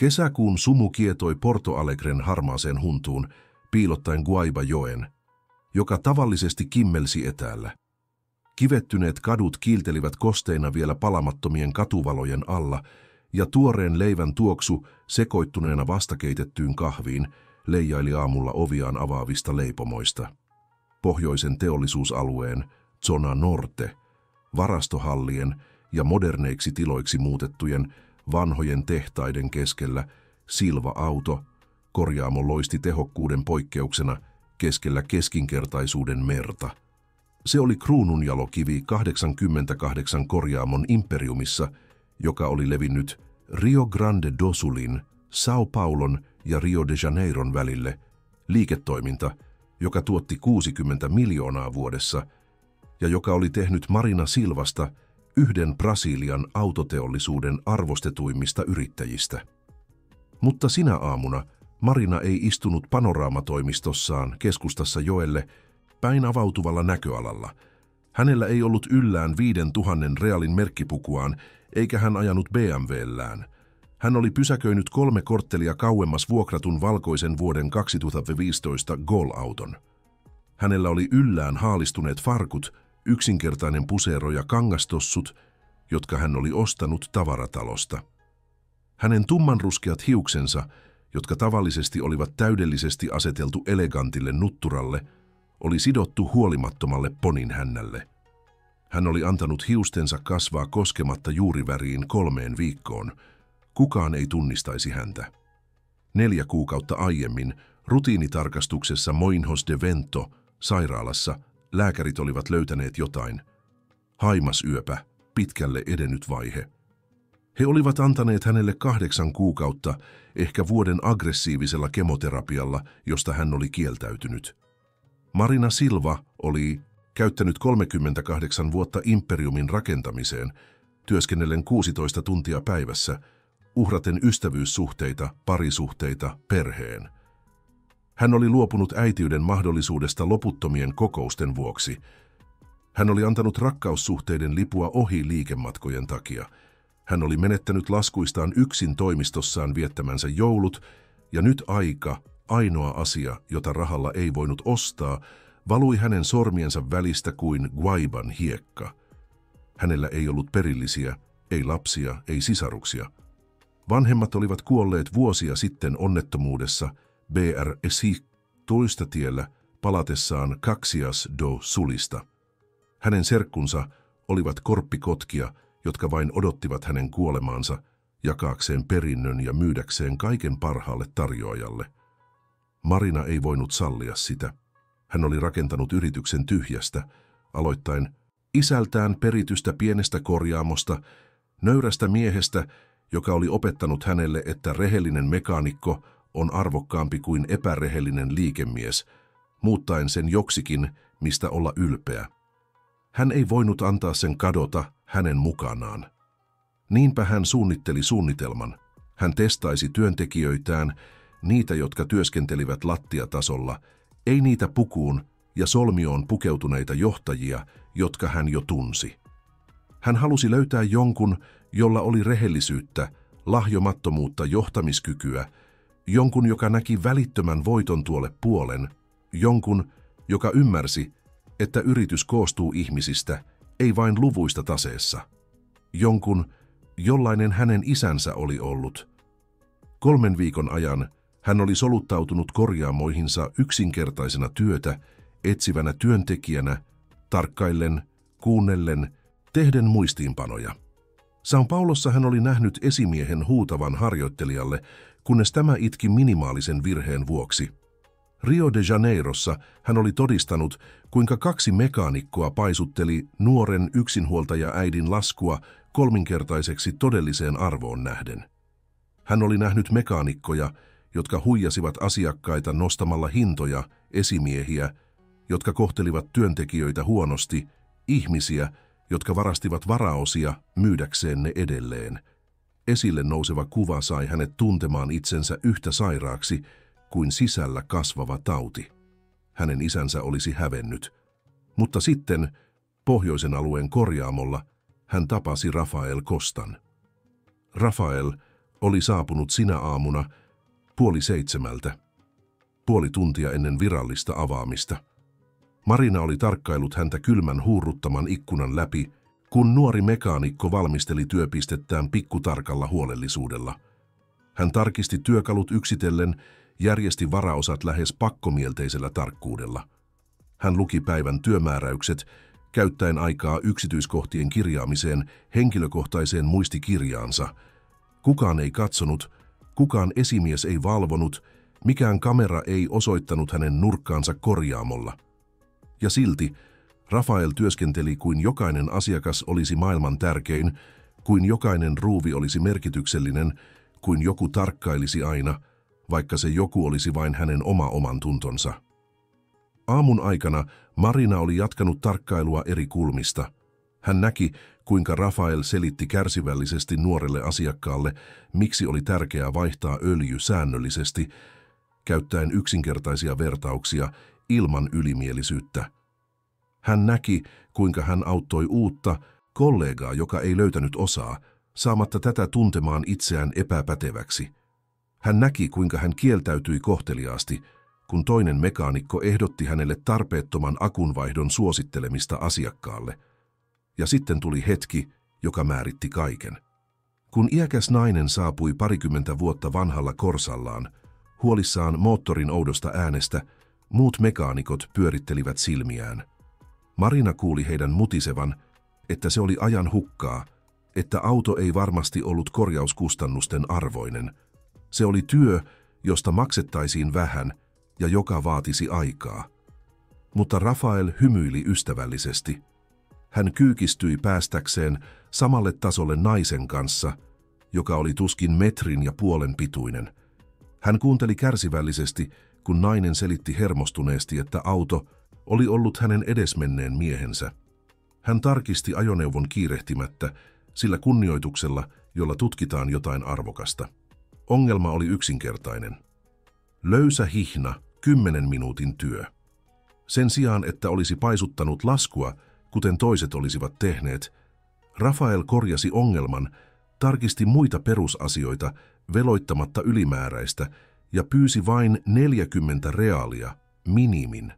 Kesäkuun sumu kietoi Porto Alegren harmaaseen huntuun, piilottaen Guaiba-joen, joka tavallisesti kimmelsi etäällä. Kivettyneet kadut kiiltelivät kosteina vielä palamattomien katuvalojen alla, ja tuoreen leivän tuoksu sekoittuneena vastakeitettyyn kahviin leijaili aamulla oviaan avaavista leipomoista. Pohjoisen teollisuusalueen, Zona Norte, varastohallien ja moderneiksi tiloiksi muutettujen vanhojen tehtaiden keskellä Silva-auto, korjaamo loisti tehokkuuden poikkeuksena keskellä keskinkertaisuuden merta. Se oli kruununjalokivi 88 korjaamon imperiumissa, joka oli levinnyt Rio Grande do Sulin, São Paulon ja Rio de Janeiron välille, liiketoiminta, joka tuotti 60 miljoonaa vuodessa ja joka oli tehnyt Marina Silvasta yhden Brasilian autoteollisuuden arvostetuimmista yrittäjistä. Mutta sinä aamuna Marina ei istunut panoraamatoimistossaan keskustassa joelle päin avautuvalla näköalalla. Hänellä ei ollut yllään 5000 realin merkkipukuaan, eikä hän ajanut BMW:llään. Hän oli pysäköinyt 3 korttelia kauemmas vuokratun valkoisen vuoden 2015 Gol-auton. Hänellä oli yllään haalistuneet farkut, yksinkertainen puseero ja kangastossut, jotka hän oli ostanut tavaratalosta. Hänen tummanruskeat hiuksensa, jotka tavallisesti olivat täydellisesti aseteltu elegantille nutturalle, oli sidottu huolimattomalle poninhännälle. Hän oli antanut hiustensa kasvaa koskematta juuriväriin 3 viikkoon. Kukaan ei tunnistaisi häntä. 4 kuukautta aiemmin rutiinitarkastuksessa Moinhos de Vento sairaalassa lääkärit olivat löytäneet jotain. Haimasyöpä, pitkälle edennyt vaihe. He olivat antaneet hänelle 8 kuukautta, ehkä vuoden aggressiivisella kemoterapialla, josta hän oli kieltäytynyt. Marina Silva oli käyttänyt 38 vuotta imperiumin rakentamiseen, työskennellen 16 tuntia päivässä, uhraten ystävyyssuhteita, parisuhteita, perheen. Hän oli luopunut äitiyden mahdollisuudesta loputtomien kokousten vuoksi. Hän oli antanut rakkaussuhteiden lipua ohi liikematkojen takia. Hän oli menettänyt laskuistaan yksin toimistossaan viettämänsä joulut, ja nyt ainoa asia, jota rahalla ei voinut ostaa, valui hänen sormiensa välistä kuin Guaiban hiekka. Hänellä ei ollut perillisiä, ei lapsia, ei sisaruksia. Vanhemmat olivat kuolleet vuosia sitten onnettomuudessa BRSI toistatiellä palatessaan Caxias do Sulista. Hänen serkkunsa olivat korppikotkia, jotka vain odottivat hänen kuolemaansa, jakaakseen perinnön ja myydäkseen kaiken parhaalle tarjoajalle. Marina ei voinut sallia sitä. Hän oli rakentanut yrityksen tyhjästä, aloittaen isältään peritystä pienestä korjaamosta, nöyrästä miehestä, joka oli opettanut hänelle, että rehellinen mekaanikko on arvokkaampi kuin epärehellinen liikemies, muuttaen sen joksikin, mistä olla ylpeä. Hän ei voinut antaa sen kadota hänen mukanaan. Niinpä hän suunnitteli suunnitelman. Hän testaisi työntekijöitään, niitä, jotka työskentelivät lattiatasolla, ei niitä pukuun ja solmioon pukeutuneita johtajia, jotka hän jo tunsi. Hän halusi löytää jonkun, jolla oli rehellisyyttä, lahjomattomuutta, johtamiskykyä, jonkun, joka näki välittömän voiton tuolle puolen, jonkun, joka ymmärsi, että yritys koostuu ihmisistä, ei vain luvuista taseessa. Jonkun, jollainen hänen isänsä oli ollut. 3 viikon ajan hän oli soluttautunut korjaamoihinsa yksinkertaisena työtä, etsivänä työntekijänä, tarkkaillen, kuunnellen, tehden muistiinpanoja. São Paulossa hän oli nähnyt esimiehen huutavan harjoittelijalle, kunnes tämä itki minimaalisen virheen vuoksi. Rio de Janeirossa hän oli todistanut, kuinka 2 mekaanikkoa paisutteli nuoren yksinhuoltaja-äidin laskua 3-kertaiseksi todelliseen arvoon nähden. Hän oli nähnyt mekaanikkoja, jotka huijasivat asiakkaita nostamalla hintoja, esimiehiä, jotka kohtelivat työntekijöitä huonosti, ihmisiä, jotka varastivat varaosia myydäkseen ne edelleen. Esille nouseva kuva sai hänet tuntemaan itsensä yhtä sairaaksi kuin sisällä kasvava tauti. Hänen isänsä olisi hävennyt. Mutta sitten, pohjoisen alueen korjaamolla, hän tapasi Rafael Costan. Rafael oli saapunut sinä aamuna 6:30, puoli tuntia ennen virallista avaamista. Marina oli tarkkaillut häntä kylmän huurruttaman ikkunan läpi, kun nuori mekaanikko valmisteli työpistettään pikkutarkalla huolellisuudella. Hän tarkisti työkalut yksitellen, järjesti varaosat lähes pakkomielteisellä tarkkuudella. Hän luki päivän työmääräykset, käyttäen aikaa yksityiskohtien kirjaamiseen henkilökohtaiseen muistikirjaansa. Kukaan ei katsonut, kukaan esimies ei valvonut, mikään kamera ei osoittanut hänen nurkkaansa korjaamolla. Ja silti Rafael työskenteli kuin jokainen asiakas olisi maailman tärkein, kuin jokainen ruuvi olisi merkityksellinen, kuin joku tarkkailisi aina, vaikka se joku olisi vain hänen oman tuntonsa. Aamun aikana Marina oli jatkanut tarkkailua eri kulmista. Hän näki, kuinka Rafael selitti kärsivällisesti nuorelle asiakkaalle, miksi oli tärkeää vaihtaa öljy säännöllisesti, käyttäen yksinkertaisia vertauksia ilman ylimielisyyttä. Hän näki, kuinka hän auttoi uutta kollegaa, joka ei löytänyt osaa, saamatta tätä tuntemaan itseään epäpäteväksi. Hän näki, kuinka hän kieltäytyi kohteliaasti, kun toinen mekaanikko ehdotti hänelle tarpeettoman akunvaihdon suosittelemista asiakkaalle. Ja sitten tuli hetki, joka määritti kaiken. Kun iäkäs nainen saapui 20 vuotta vanhalla korsallaan, huolissaan moottorin oudosta äänestä, muut mekaanikot pyörittelivät silmiään. Marina kuuli heidän mutisevan, että se oli ajan hukkaa, että auto ei varmasti ollut korjauskustannusten arvoinen. Se oli työ, josta maksettaisiin vähän ja joka vaatisi aikaa. Mutta Rafael hymyili ystävällisesti. Hän kyykistyi päästäkseen samalle tasolle naisen kanssa, joka oli tuskin 1,5 metrin pituinen. Hän kuunteli kärsivällisesti, kun nainen selitti hermostuneesti, että auto oli ollut hänen edesmenneen miehensä. Hän tarkisti ajoneuvon kiirehtimättä, sillä kunnioituksella, jolla tutkitaan jotain arvokasta. Ongelma oli yksinkertainen. Löysä hihna, 10 minuutin työ. Sen sijaan, että olisi paisuttanut laskua, kuten toiset olisivat tehneet, Rafael korjasi ongelman, tarkisti muita perusasioita veloittamatta ylimääräistä ja pyysi vain 40 reaalia, minimin.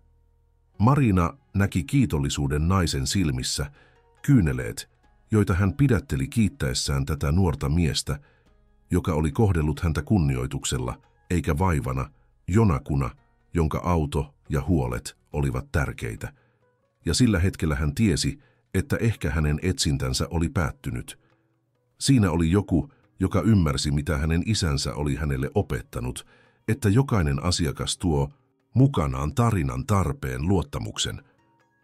Marina näki kiitollisuuden naisen silmissä, kyyneleet, joita hän pidätteli kiittäessään tätä nuorta miestä, joka oli kohdellut häntä kunnioituksella, eikä vaivana, jonakuna, jonka auto ja huolet olivat tärkeitä. Ja sillä hetkellä hän tiesi, että ehkä hänen etsintänsä oli päättynyt. Siinä oli joku, joka ymmärsi, mitä hänen isänsä oli hänelle opettanut, että jokainen asiakas tuo mukanaan tarinan, tarpeen, luottamuksen.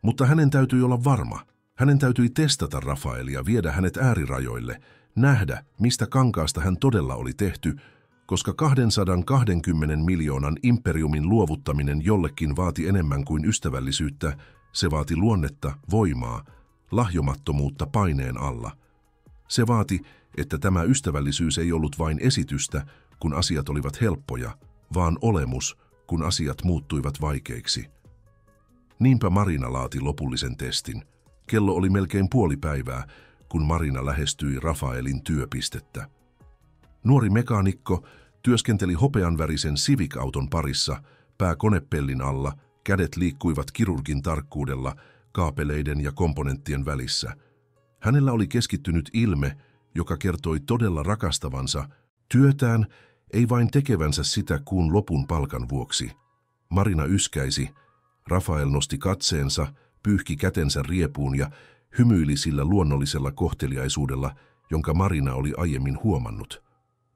Mutta hänen täytyi olla varma. Hänen täytyi testata Rafaelia, viedä hänet äärirajoille, nähdä, mistä kankaasta hän todella oli tehty, koska 220 miljoonan imperiumin luovuttaminen jollekin vaati enemmän kuin ystävällisyyttä, se vaati luonnetta, voimaa, lahjomattomuutta paineen alla. Se vaati, että tämä ystävällisyys ei ollut vain esitystä, kun asiat olivat helppoja, vaan olemus, kun asiat muuttuivat vaikeiksi. Niinpä Marina laati lopullisen testin. Kello oli melkein puolipäivää, kun Marina lähestyi Rafaelin työpistettä. Nuori mekaanikko työskenteli hopeanvärisen Civic-auton parissa, pää konepellin alla, kädet liikkuivat kirurgin tarkkuudella kaapeleiden ja komponenttien välissä. Hänellä oli keskittynyt ilme, joka kertoi todella rakastavansa työtään, ei vain tekevänsä sitä kuun lopun palkan vuoksi. Marina yskäisi, Rafael nosti katseensa, pyyhki kätensä riepuun ja hymyili sillä luonnollisella kohteliaisuudella, jonka Marina oli aiemmin huomannut.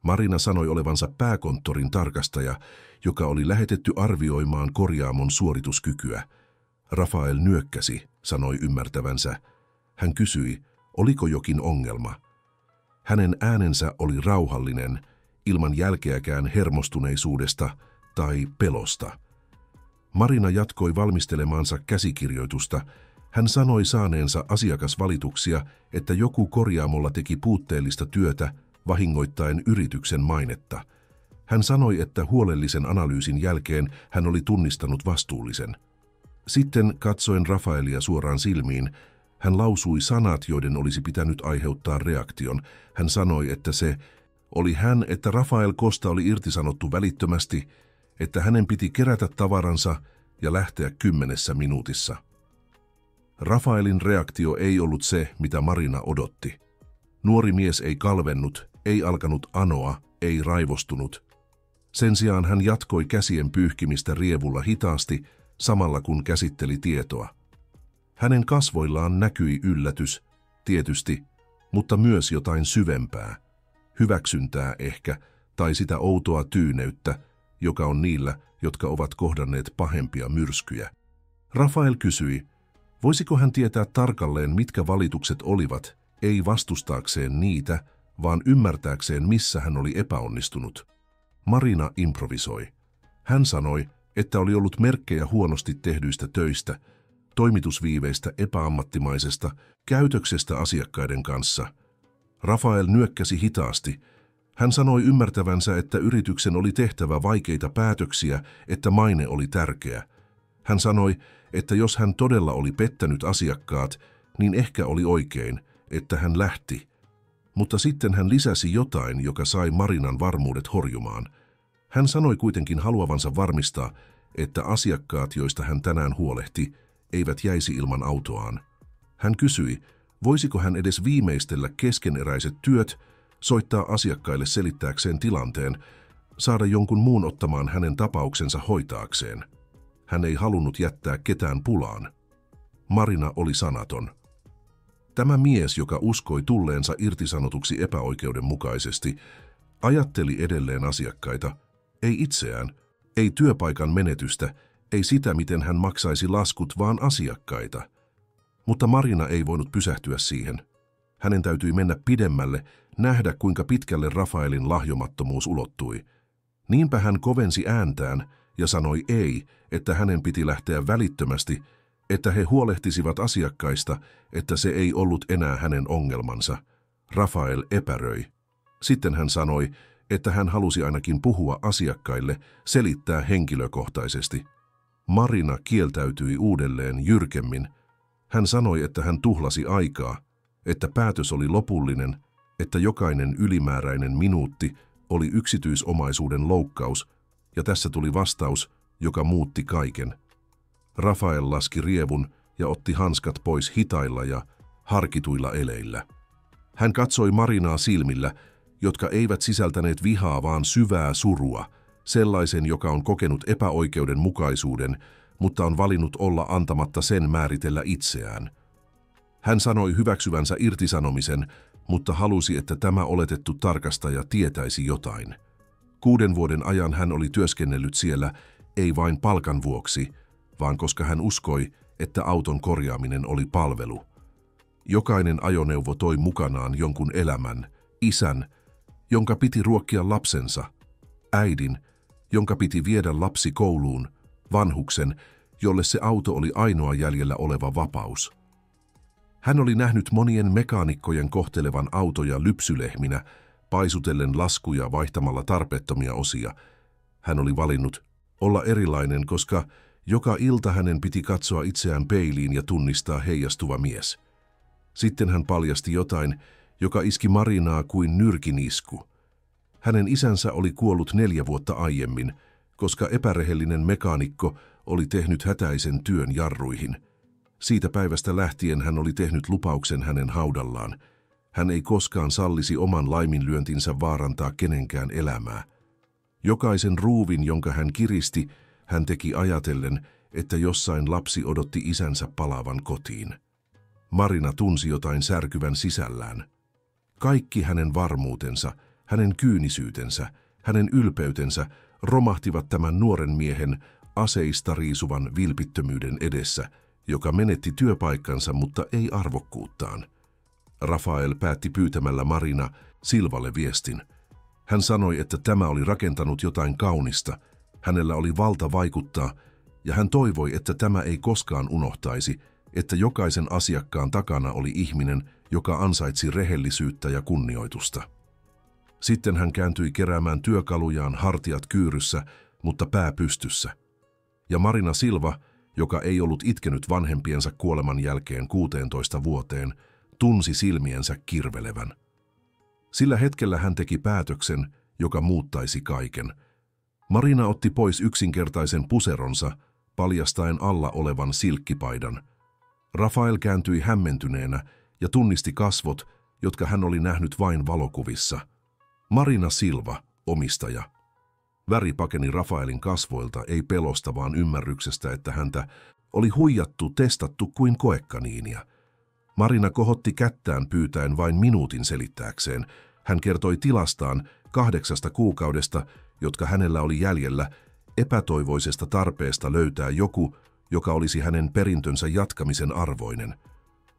Marina sanoi olevansa pääkonttorin tarkastaja, joka oli lähetetty arvioimaan korjaamon suorituskykyä. Rafael nyökkäsi, sanoi ymmärtävänsä. Hän kysyi, oliko jokin ongelma. Hänen äänensä oli rauhallinen, ilman jälkeäkään hermostuneisuudesta tai pelosta. Marina jatkoi valmistelemaansa käsikirjoitusta. Hän sanoi saaneensa asiakasvalituksia, että joku korjaamolla teki puutteellista työtä, vahingoittaen yrityksen mainetta. Hän sanoi, että huolellisen analyysin jälkeen hän oli tunnistanut vastuullisen. Sitten katsoen Rafaelia suoraan silmiin, hän lausui sanat, joiden olisi pitänyt aiheuttaa reaktion. Hän sanoi, että se Oli hän, että Rafael Costa oli irtisanottu välittömästi, että hänen piti kerätä tavaransa ja lähteä 10 minuutissa. Rafaelin reaktio ei ollut se, mitä Marina odotti. Nuori mies ei kalvennut, ei alkanut anoa, ei raivostunut. Sen sijaan hän jatkoi käsien pyyhkimistä rievulla hitaasti, samalla kun käsitteli tietoa. Hänen kasvoillaan näkyi yllätys, tietysti, mutta myös jotain syvempää. Hyväksyntää ehkä, tai sitä outoa tyyneyttä, joka on niillä, jotka ovat kohdanneet pahempia myrskyjä. Rafael kysyi, voisiko hän tietää tarkalleen, mitkä valitukset olivat, ei vastustaakseen niitä, vaan ymmärtääkseen, missä hän oli epäonnistunut. Marina improvisoi. Hän sanoi, että oli ollut merkkejä huonosti tehdyistä töistä, toimitusviiveistä epäammattimaisesta käytöksestä asiakkaiden kanssa. Rafael nyökkäsi hitaasti. Hän sanoi ymmärtävänsä, että yrityksen oli tehtävä vaikeita päätöksiä, että maine oli tärkeä. Hän sanoi, että jos hän todella oli pettänyt asiakkaat, niin ehkä oli oikein, että hän lähti. Mutta sitten hän lisäsi jotain, joka sai Marinan varmuudet horjumaan. Hän sanoi kuitenkin haluavansa varmistaa, että asiakkaat, joista hän tänään huolehti, eivät jäisi ilman autoaan. Hän kysyi, voisiko hän edes viimeistellä keskeneräiset työt, soittaa asiakkaille selittääkseen tilanteen, saada jonkun muun ottamaan hänen tapauksensa hoitaakseen. Hän ei halunnut jättää ketään pulaan. Marina oli sanaton. Tämä mies, joka uskoi tulleensa irtisanotuksi epäoikeudenmukaisesti, ajatteli edelleen asiakkaita, ei itseään, ei työpaikan menetystä, ei sitä, miten hän maksaisi laskut, vaan asiakkaita. Mutta Marina ei voinut pysähtyä siihen. Hänen täytyi mennä pidemmälle, nähdä kuinka pitkälle Rafaelin lahjomattomuus ulottui. Niinpä hän kovensi ääntään ja sanoi ei, että hänen piti lähteä välittömästi, että he huolehtisivat asiakkaista, että se ei ollut enää hänen ongelmansa. Rafael epäröi. Sitten hän sanoi, että hän halusi ainakin puhua asiakkaille, selittää henkilökohtaisesti. Marina kieltäytyi uudelleen jyrkemmin. Hän sanoi, että hän tuhlasi aikaa, että päätös oli lopullinen, että jokainen ylimääräinen minuutti oli yksityisomaisuuden loukkaus, ja tässä tuli vastaus, joka muutti kaiken. Rafael laski rievun ja otti hanskat pois hitailla ja harkituilla eleillä. Hän katsoi Marinaa silmillä, jotka eivät sisältäneet vihaa, vaan syvää surua, sellaisen, joka on kokenut epäoikeudenmukaisuuden, mutta on valinnut olla antamatta sen määritellä itseään. Hän sanoi hyväksyvänsä irtisanomisen, mutta halusi, että tämä oletettu tarkastaja tietäisi jotain. 6 vuoden ajan hän oli työskennellyt siellä, ei vain palkan vuoksi, vaan koska hän uskoi, että auton korjaaminen oli palvelu. Jokainen ajoneuvo toi mukanaan jonkun elämän, isän, jonka piti ruokkia lapsensa, äidin, jonka piti viedä lapsi kouluun, vanhuksen, jolle se auto oli ainoa jäljellä oleva vapaus. Hän oli nähnyt monien mekaanikkojen kohtelevan autoja lypsylehminä, paisutellen laskuja vaihtamalla tarpeettomia osia. Hän oli valinnut olla erilainen, koska joka ilta hänen piti katsoa itseään peiliin ja tunnistaa heijastuva mies. Sitten hän paljasti jotain, joka iski Marinaa kuin nyrkinisku. Hänen isänsä oli kuollut 4 vuotta aiemmin, koska epärehellinen mekaanikko oli tehnyt hätäisen työn jarruihin. Siitä päivästä lähtien hän oli tehnyt lupauksen hänen haudallaan. Hän ei koskaan sallisi oman laiminlyöntinsä vaarantaa kenenkään elämää. Jokaisen ruuvin, jonka hän kiristi, hän teki ajatellen, että jossain lapsi odotti isänsä palaavan kotiin. Marina tunsi jotain särkyvän sisällään. Kaikki hänen varmuutensa, hänen kyynisyytensä, hänen ylpeytensä romahtivat tämän nuoren miehen aseista riisuvan vilpittömyyden edessä, joka menetti työpaikkansa, mutta ei arvokkuuttaan. Rafael päätti pyytämällä Marina Silvalle viestin. Hän sanoi, että tämä oli rakentanut jotain kaunista, hänellä oli valta vaikuttaa, ja hän toivoi, että tämä ei koskaan unohtaisi, että jokaisen asiakkaan takana oli ihminen, joka ansaitsi rehellisyyttä ja kunnioitusta. Sitten hän kääntyi keräämään työkalujaan hartiat kyyryssä, mutta pää pystyssä. Ja Marina Silva, joka ei ollut itkenyt vanhempiensa kuoleman jälkeen 16 vuoteen, tunsi silmiensä kirvelevän. Sillä hetkellä hän teki päätöksen, joka muuttaisi kaiken. Marina otti pois yksinkertaisen puseronsa, paljastaen alla olevan silkkipaidan. Rafael kääntyi hämmentyneenä ja tunnisti kasvot, jotka hän oli nähnyt vain valokuvissa. Marina Silva, omistaja. Väri pakeni Rafaelin kasvoilta, ei pelosta, vaan ymmärryksestä, että häntä oli huijattu, testattu kuin koekaniinia. Marina kohotti kättään pyytäen vain minuutin selittääkseen. Hän kertoi tilastaan 8 kuukaudesta, jotka hänellä oli jäljellä, epätoivoisesta tarpeesta löytää joku, joka olisi hänen perintönsä jatkamisen arvoinen.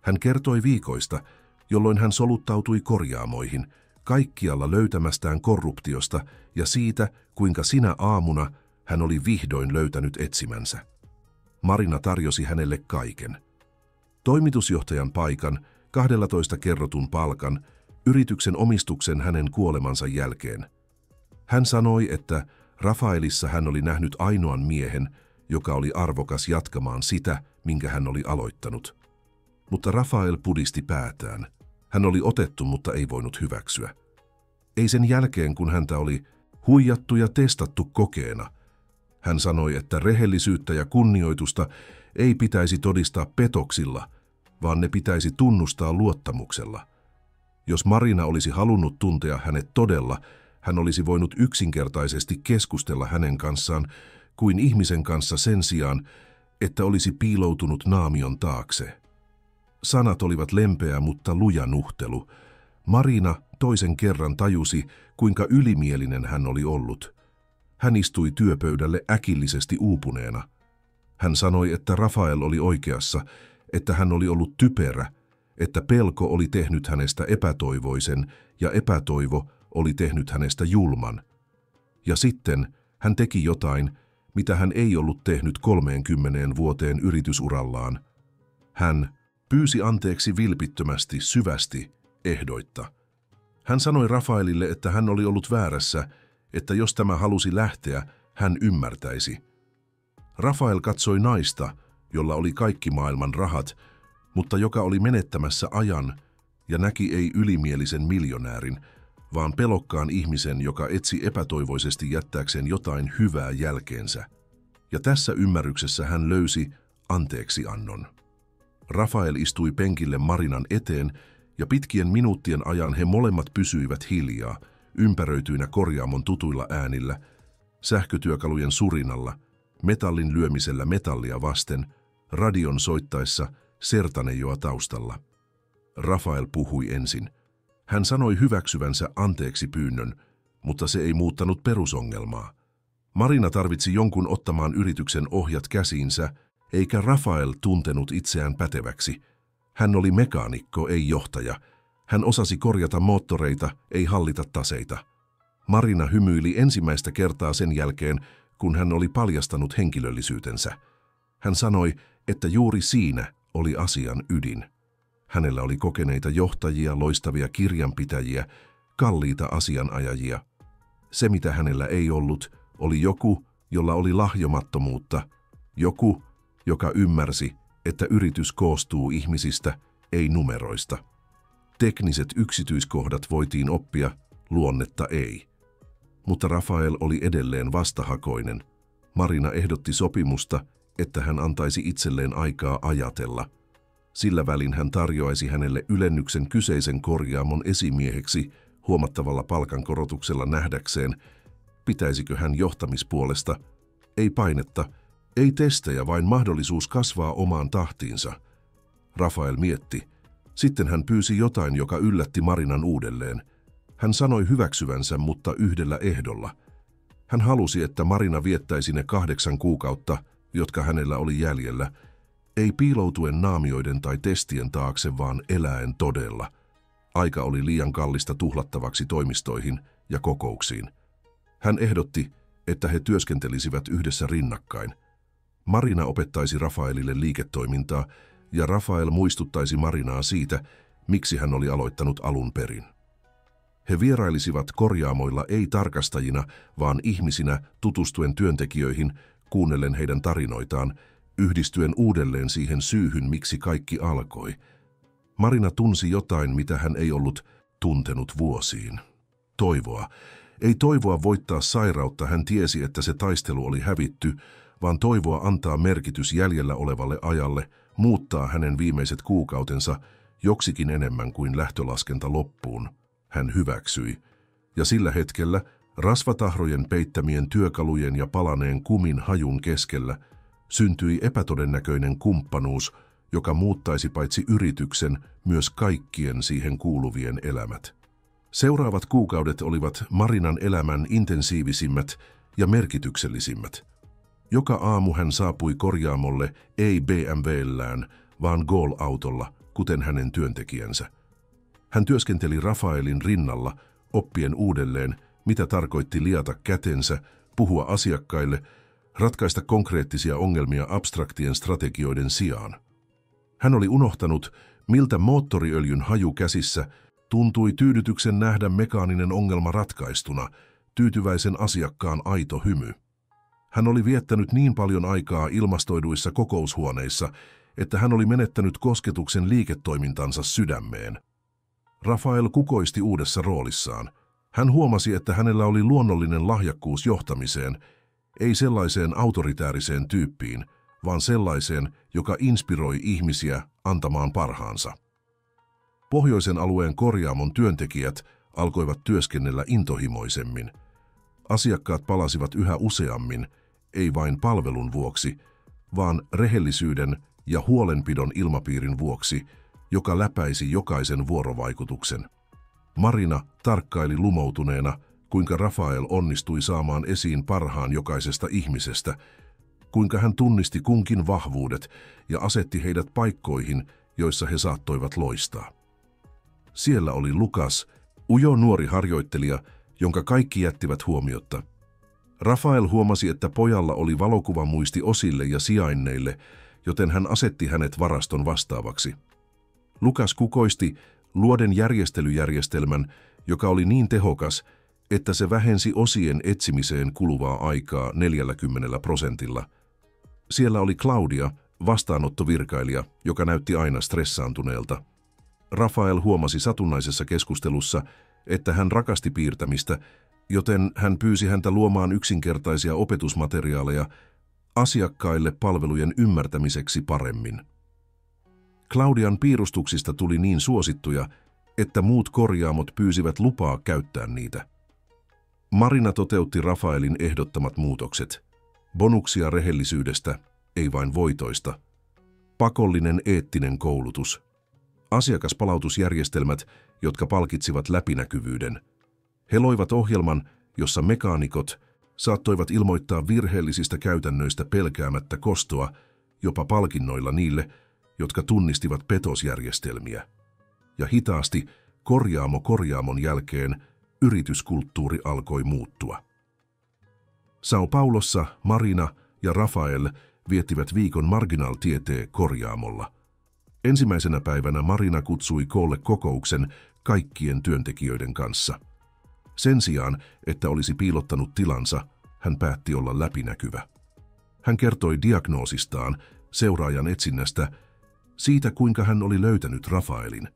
Hän kertoi viikoista, jolloin hän soluttautui korjaamoihin, kaikkialla löytämästään korruptiosta ja siitä, kuinka sinä aamuna hän oli vihdoin löytänyt etsimänsä. Marina tarjosi hänelle kaiken. Toimitusjohtajan paikan, 12 kerrotun palkan, yrityksen omistuksen hänen kuolemansa jälkeen. Hän sanoi, että Rafaelissa hän oli nähnyt ainoan miehen, joka oli arvokas jatkamaan sitä, minkä hän oli aloittanut. Mutta Rafael pudisti päätään. Hän oli otettu, mutta ei voinut hyväksyä. Ei sen jälkeen, kun häntä oli huijattu ja testattu kokeena. Hän sanoi, että rehellisyyttä ja kunnioitusta ei pitäisi todistaa petoksilla, vaan ne pitäisi tunnustaa luottamuksella. Jos Marina olisi halunnut tuntea hänet todella, hän olisi voinut yksinkertaisesti keskustella hänen kanssaan kuin ihmisen kanssa sen sijaan, että olisi piiloutunut naamion taakse. Sanat olivat lempeä, mutta luja nuhtelu. Marina toisen kerran tajusi, kuinka ylimielinen hän oli ollut. Hän istui työpöydälle äkillisesti uupuneena. Hän sanoi, että Rafael oli oikeassa, että hän oli ollut typerä, että pelko oli tehnyt hänestä epätoivoisen ja epätoivo oli tehnyt hänestä julman. Ja sitten hän teki jotain, mitä hän ei ollut tehnyt 30 vuoteen yritysurallaan. Hän pyysi anteeksi vilpittömästi, syvästi, ehdoitta. Hän sanoi Rafaelille, että hän oli ollut väärässä, että jos tämä halusi lähteä, hän ymmärtäisi. Rafael katsoi naista, jolla oli kaikki maailman rahat, mutta joka oli menettämässä ajan ja näki ei ylimielisen miljonäärin, vaan pelokkaan ihmisen, joka etsi epätoivoisesti jättääkseen jotain hyvää jälkeensä. Ja tässä ymmärryksessä hän löysi anteeksiannon. Rafael istui penkille Marinan eteen, ja pitkien minuuttien ajan he molemmat pysyivät hiljaa, ympäröityinä korjaamon tutuilla äänillä, sähkötyökalujen surinalla, metallin lyömisellä metallia vasten, radion soittaessa Sertanejoa taustalla. Rafael puhui ensin. Hän sanoi hyväksyvänsä anteeksi pyynnön, mutta se ei muuttanut perusongelmaa. Marina tarvitsi jonkun ottamaan yrityksen ohjat käsiinsä, eikä Rafael tuntenut itseään päteväksi. Hän oli mekaanikko, ei johtaja. Hän osasi korjata moottoreita, ei hallita taseita. Marina hymyili ensimmäistä kertaa sen jälkeen, kun hän oli paljastanut henkilöllisyytensä. Hän sanoi, että juuri siinä oli asian ydin. Hänellä oli kokeneita johtajia, loistavia kirjanpitäjiä, kalliita asianajajia. Se, mitä hänellä ei ollut, oli joku, jolla oli lahjomattomuutta, joku, joka ymmärsi, että yritys koostuu ihmisistä, ei numeroista. Tekniset yksityiskohdat voitiin oppia, luonnetta ei. Mutta Rafael oli edelleen vastahakoinen. Marina ehdotti sopimusta, että hän antaisi itselleen aikaa ajatella. Sillä välin hän tarjoaisi hänelle ylennyksen kyseisen korjaamon esimieheksi huomattavalla palkankorotuksella nähdäkseen, pitäisikö hän johtamispuolesta, ei painetta, ei testejä, vain mahdollisuus kasvaa omaan tahtiinsa. Rafael mietti. Sitten hän pyysi jotain, joka yllätti Marinan uudelleen. Hän sanoi hyväksyvänsä, mutta yhdellä ehdolla. Hän halusi, että Marina viettäisi ne 8 kuukautta, jotka hänellä oli jäljellä, ei piiloutuen naamioiden tai testien taakse, vaan eläen todella. Aika oli liian kallista tuhlattavaksi toimistoihin ja kokouksiin. Hän ehdotti, että he työskentelisivät yhdessä rinnakkain. Marina opettaisi Rafaelille liiketoimintaa, ja Rafael muistuttaisi Marinaa siitä, miksi hän oli aloittanut alun perin. He vierailisivat korjaamoilla ei tarkastajina, vaan ihmisinä tutustuen työntekijöihin, kuunnellen heidän tarinoitaan, yhdistyen uudelleen siihen syyhyn, miksi kaikki alkoi. Marina tunsi jotain, mitä hän ei ollut tuntenut vuosiin. Toivoa. Ei toivoa voittaa sairautta, hän tiesi, että se taistelu oli hävitty, vaan toivoa antaa merkitys jäljellä olevalle ajalle, muuttaa hänen viimeiset kuukautensa joksikin enemmän kuin lähtölaskenta loppuun. Hän hyväksyi. Ja sillä hetkellä, rasvatahrojen peittämien työkalujen ja palaneen kumin hajun keskellä, syntyi epätodennäköinen kumppanuus, joka muuttaisi paitsi yrityksen, myös kaikkien siihen kuuluvien elämät. Seuraavat kuukaudet olivat Marinan elämän intensiivisimmät ja merkityksellisimmät. Joka aamu hän saapui korjaamolle ei BMW:llään, vaan Gol-autolla, kuten hänen työntekijänsä. Hän työskenteli Rafaelin rinnalla, oppien uudelleen, mitä tarkoitti liata kätensä, puhua asiakkaille, ratkaista konkreettisia ongelmia abstraktien strategioiden sijaan. Hän oli unohtanut, miltä moottoriöljyn haju käsissä tuntui tyydytyksen nähdä mekaaninen ongelma ratkaistuna, tyytyväisen asiakkaan aito hymy. Hän oli viettänyt niin paljon aikaa ilmastoiduissa kokoushuoneissa, että hän oli menettänyt kosketuksen liiketoimintansa sydämeen. Rafael kukoisti uudessa roolissaan. Hän huomasi, että hänellä oli luonnollinen lahjakkuus johtamiseen, ei sellaiseen autoritääriseen tyyppiin, vaan sellaiseen, joka inspiroi ihmisiä antamaan parhaansa. Pohjoisen alueen korjaamon työntekijät alkoivat työskennellä intohimoisemmin. Asiakkaat palasivat yhä useammin, ei vain palvelun vuoksi, vaan rehellisyyden ja huolenpidon ilmapiirin vuoksi, joka läpäisi jokaisen vuorovaikutuksen. Marina tarkkaili lumoutuneena, kuinka Rafael onnistui saamaan esiin parhaan jokaisesta ihmisestä, kuinka hän tunnisti kunkin vahvuudet ja asetti heidät paikkoihin, joissa he saattoivat loistaa. Siellä oli Lukas, ujo nuori harjoittelija, jonka kaikki jättivät huomiotta. Rafael huomasi, että pojalla oli valokuvamuisti osille ja sijainneille, joten hän asetti hänet varaston vastaavaksi. Lukas kukoisti luoden järjestelyjärjestelmän, joka oli niin tehokas, että se vähensi osien etsimiseen kuluvaa aikaa 40%. Siellä oli Claudia, vastaanottovirkailija, joka näytti aina stressaantuneelta. Rafael huomasi satunnaisessa keskustelussa, että hän rakasti piirtämistä, joten hän pyysi häntä luomaan yksinkertaisia opetusmateriaaleja asiakkaille palvelujen ymmärtämiseksi paremmin. Claudian piirustuksista tuli niin suosittuja, että muut korjaamot pyysivät lupaa käyttää niitä. Marina toteutti Rafaelin ehdottamat muutokset. Bonuksia rehellisyydestä, ei vain voitoista. Pakollinen eettinen koulutus. Asiakaspalautusjärjestelmät, jotka palkitsivat läpinäkyvyyden. He loivat ohjelman, jossa mekaanikot saattoivat ilmoittaa virheellisistä käytännöistä pelkäämättä kostoa, jopa palkinnoilla niille, jotka tunnistivat petosjärjestelmiä. Ja hitaasti, korjaamon jälkeen, yrityskulttuuri alkoi muuttua. São Paulossa Marina ja Rafael viettivät viikon Marginal-tieteen korjaamolla. Ensimmäisenä päivänä Marina kutsui koolle kokouksen kaikkien työntekijöiden kanssa. Sen sijaan, että olisi piilottanut tilansa, hän päätti olla läpinäkyvä. Hän kertoi diagnoosistaan, seuraajan etsinnästä, siitä kuinka hän oli löytänyt Rafaelin.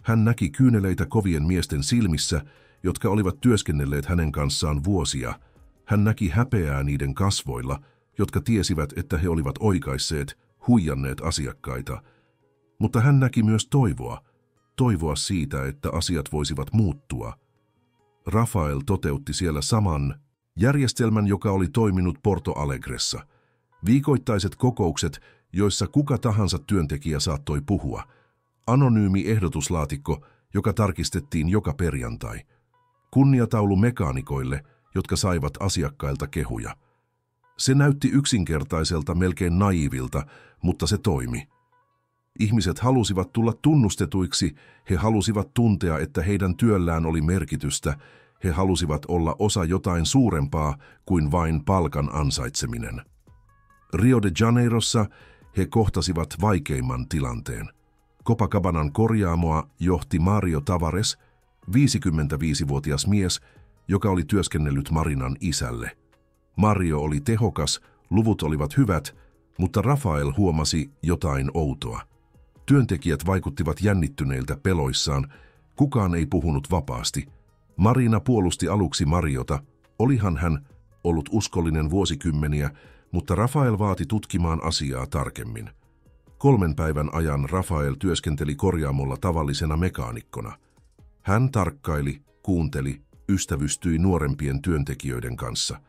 Hän näki kyyneleitä kovien miesten silmissä, jotka olivat työskennelleet hänen kanssaan vuosia. Hän näki häpeää niiden kasvoilla, jotka tiesivät, että he olivat oikaisseet, huijanneet asiakkaita. Mutta hän näki myös toivoa siitä, että asiat voisivat muuttua. Rafael toteutti siellä saman järjestelmän, joka oli toiminut Porto Alegressa. Viikoittaiset kokoukset, joissa kuka tahansa työntekijä saattoi puhua. Anonyymi ehdotuslaatikko, joka tarkistettiin joka perjantai. Kunniataulu mekaanikoille, jotka saivat asiakkailta kehuja. Se näytti yksinkertaiselta, melkein naiivilta, mutta se toimi. Ihmiset halusivat tulla tunnustetuiksi, he halusivat tuntea, että heidän työllään oli merkitystä, he halusivat olla osa jotain suurempaa kuin vain palkan ansaitseminen. Rio de Janeirossa he kohtasivat vaikeimman tilanteen. Copacabanan korjaamoa johti Mario Tavares, 55-vuotias mies, joka oli työskennellyt Marinan isälle. Mario oli tehokas, luvut olivat hyvät, mutta Rafael huomasi jotain outoa. Työntekijät vaikuttivat jännittyneiltä peloissaan, Kukaan ei puhunut vapaasti. Marina puolusti aluksi Mariota. Olihan hän ollut uskollinen vuosikymmeniä, mutta Rafael vaati tutkimaan asiaa tarkemmin. 3 päivän ajan Rafael työskenteli korjaamolla tavallisena mekaanikkona. Hän tarkkaili, kuunteli, ystävystyi nuorempien työntekijöiden kanssa.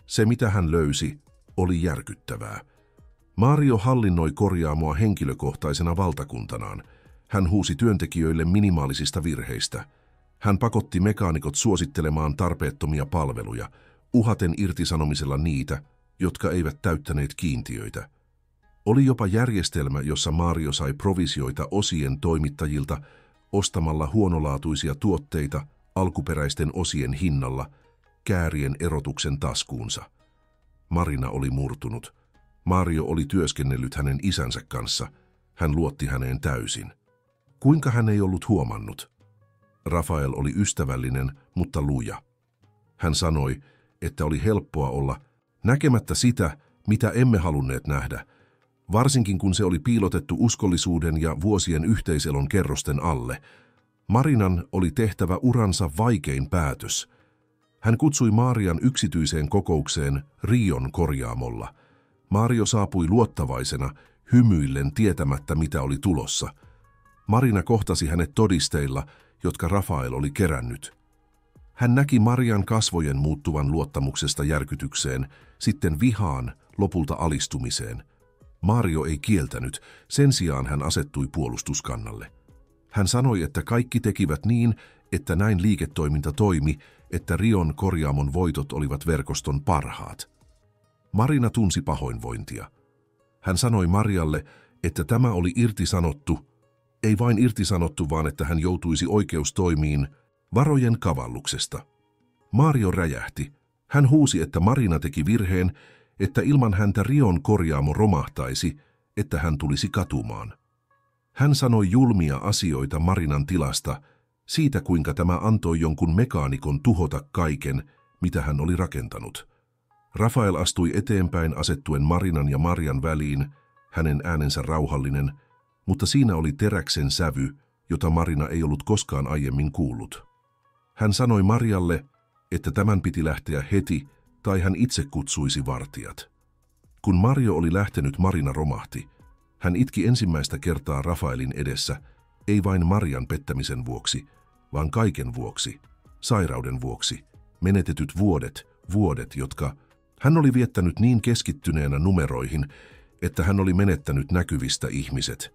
Se, mitä hän löysi, oli järkyttävää. Mario hallinnoi korjaamoa henkilökohtaisena valtakuntanaan. Hän huusi työntekijöille minimaalisista virheistä. Hän pakotti mekaanikot suosittelemaan tarpeettomia palveluja, uhaten irtisanomisella niitä, jotka eivät täyttäneet kiintiöitä. Oli jopa järjestelmä, jossa Mario sai provisioita osien toimittajilta ostamalla huonolaatuisia tuotteita alkuperäisten osien hinnalla, käärien erotuksen taskuunsa. Marina oli murtunut. Mario oli työskennellyt hänen isänsä kanssa. Hän luotti häneen täysin. Kuinka hän ei ollut huomannut? Rafael oli ystävällinen, mutta luja. Hän sanoi, että oli helppoa olla näkemättä sitä, mitä emme halunneet nähdä, varsinkin kun se oli piilotettu uskollisuuden ja vuosien yhteiselon kerrosten alle. Marinan oli tehtävä uransa vaikein päätös. Hän kutsui Marian yksityiseen kokoukseen Rion korjaamolla. Mario saapui luottavaisena, hymyillen tietämättä mitä oli tulossa. Marina kohtasi hänet todisteilla, jotka Rafael oli kerännyt. Hän näki Marian kasvojen muuttuvan luottamuksesta järkytykseen, sitten vihaan, lopulta alistumiseen. Mario ei kieltänyt, sen sijaan hän asettui puolustuskannalle. Hän sanoi, että kaikki tekivät niin, että näin liiketoiminta toimi, että Rion korjaamon voitot olivat verkoston parhaat. Marina tunsi pahoinvointia. Hän sanoi Marialle, että tämä oli irtisanottu, ei vain irtisanottu, vaan että hän joutuisi oikeustoimiin varojen kavalluksesta. Mario räjähti. Hän huusi, että Marina teki virheen, että ilman häntä Rion korjaamo romahtaisi, että hän tulisi katumaan. Hän sanoi julmia asioita Marinan tilasta, siitä kuinka tämä antoi jonkun mekaanikon tuhota kaiken, mitä hän oli rakentanut. Rafael astui eteenpäin asettuen Marinan ja Marian väliin, hänen äänensä rauhallinen, mutta siinä oli teräksen sävy, jota Marina ei ollut koskaan aiemmin kuullut. Hän sanoi Marialle, että tämän piti lähteä heti, tai hän itse kutsuisi vartijat. Kun Mario oli lähtenyt, Marina romahti. Hän itki ensimmäistä kertaa Rafaelin edessä, ei vain Marian pettämisen vuoksi, vaan kaiken vuoksi, sairauden vuoksi, menetetyt vuodet, jotka hän oli viettänyt niin keskittyneenä numeroihin, että hän oli menettänyt näkyvistä ihmiset.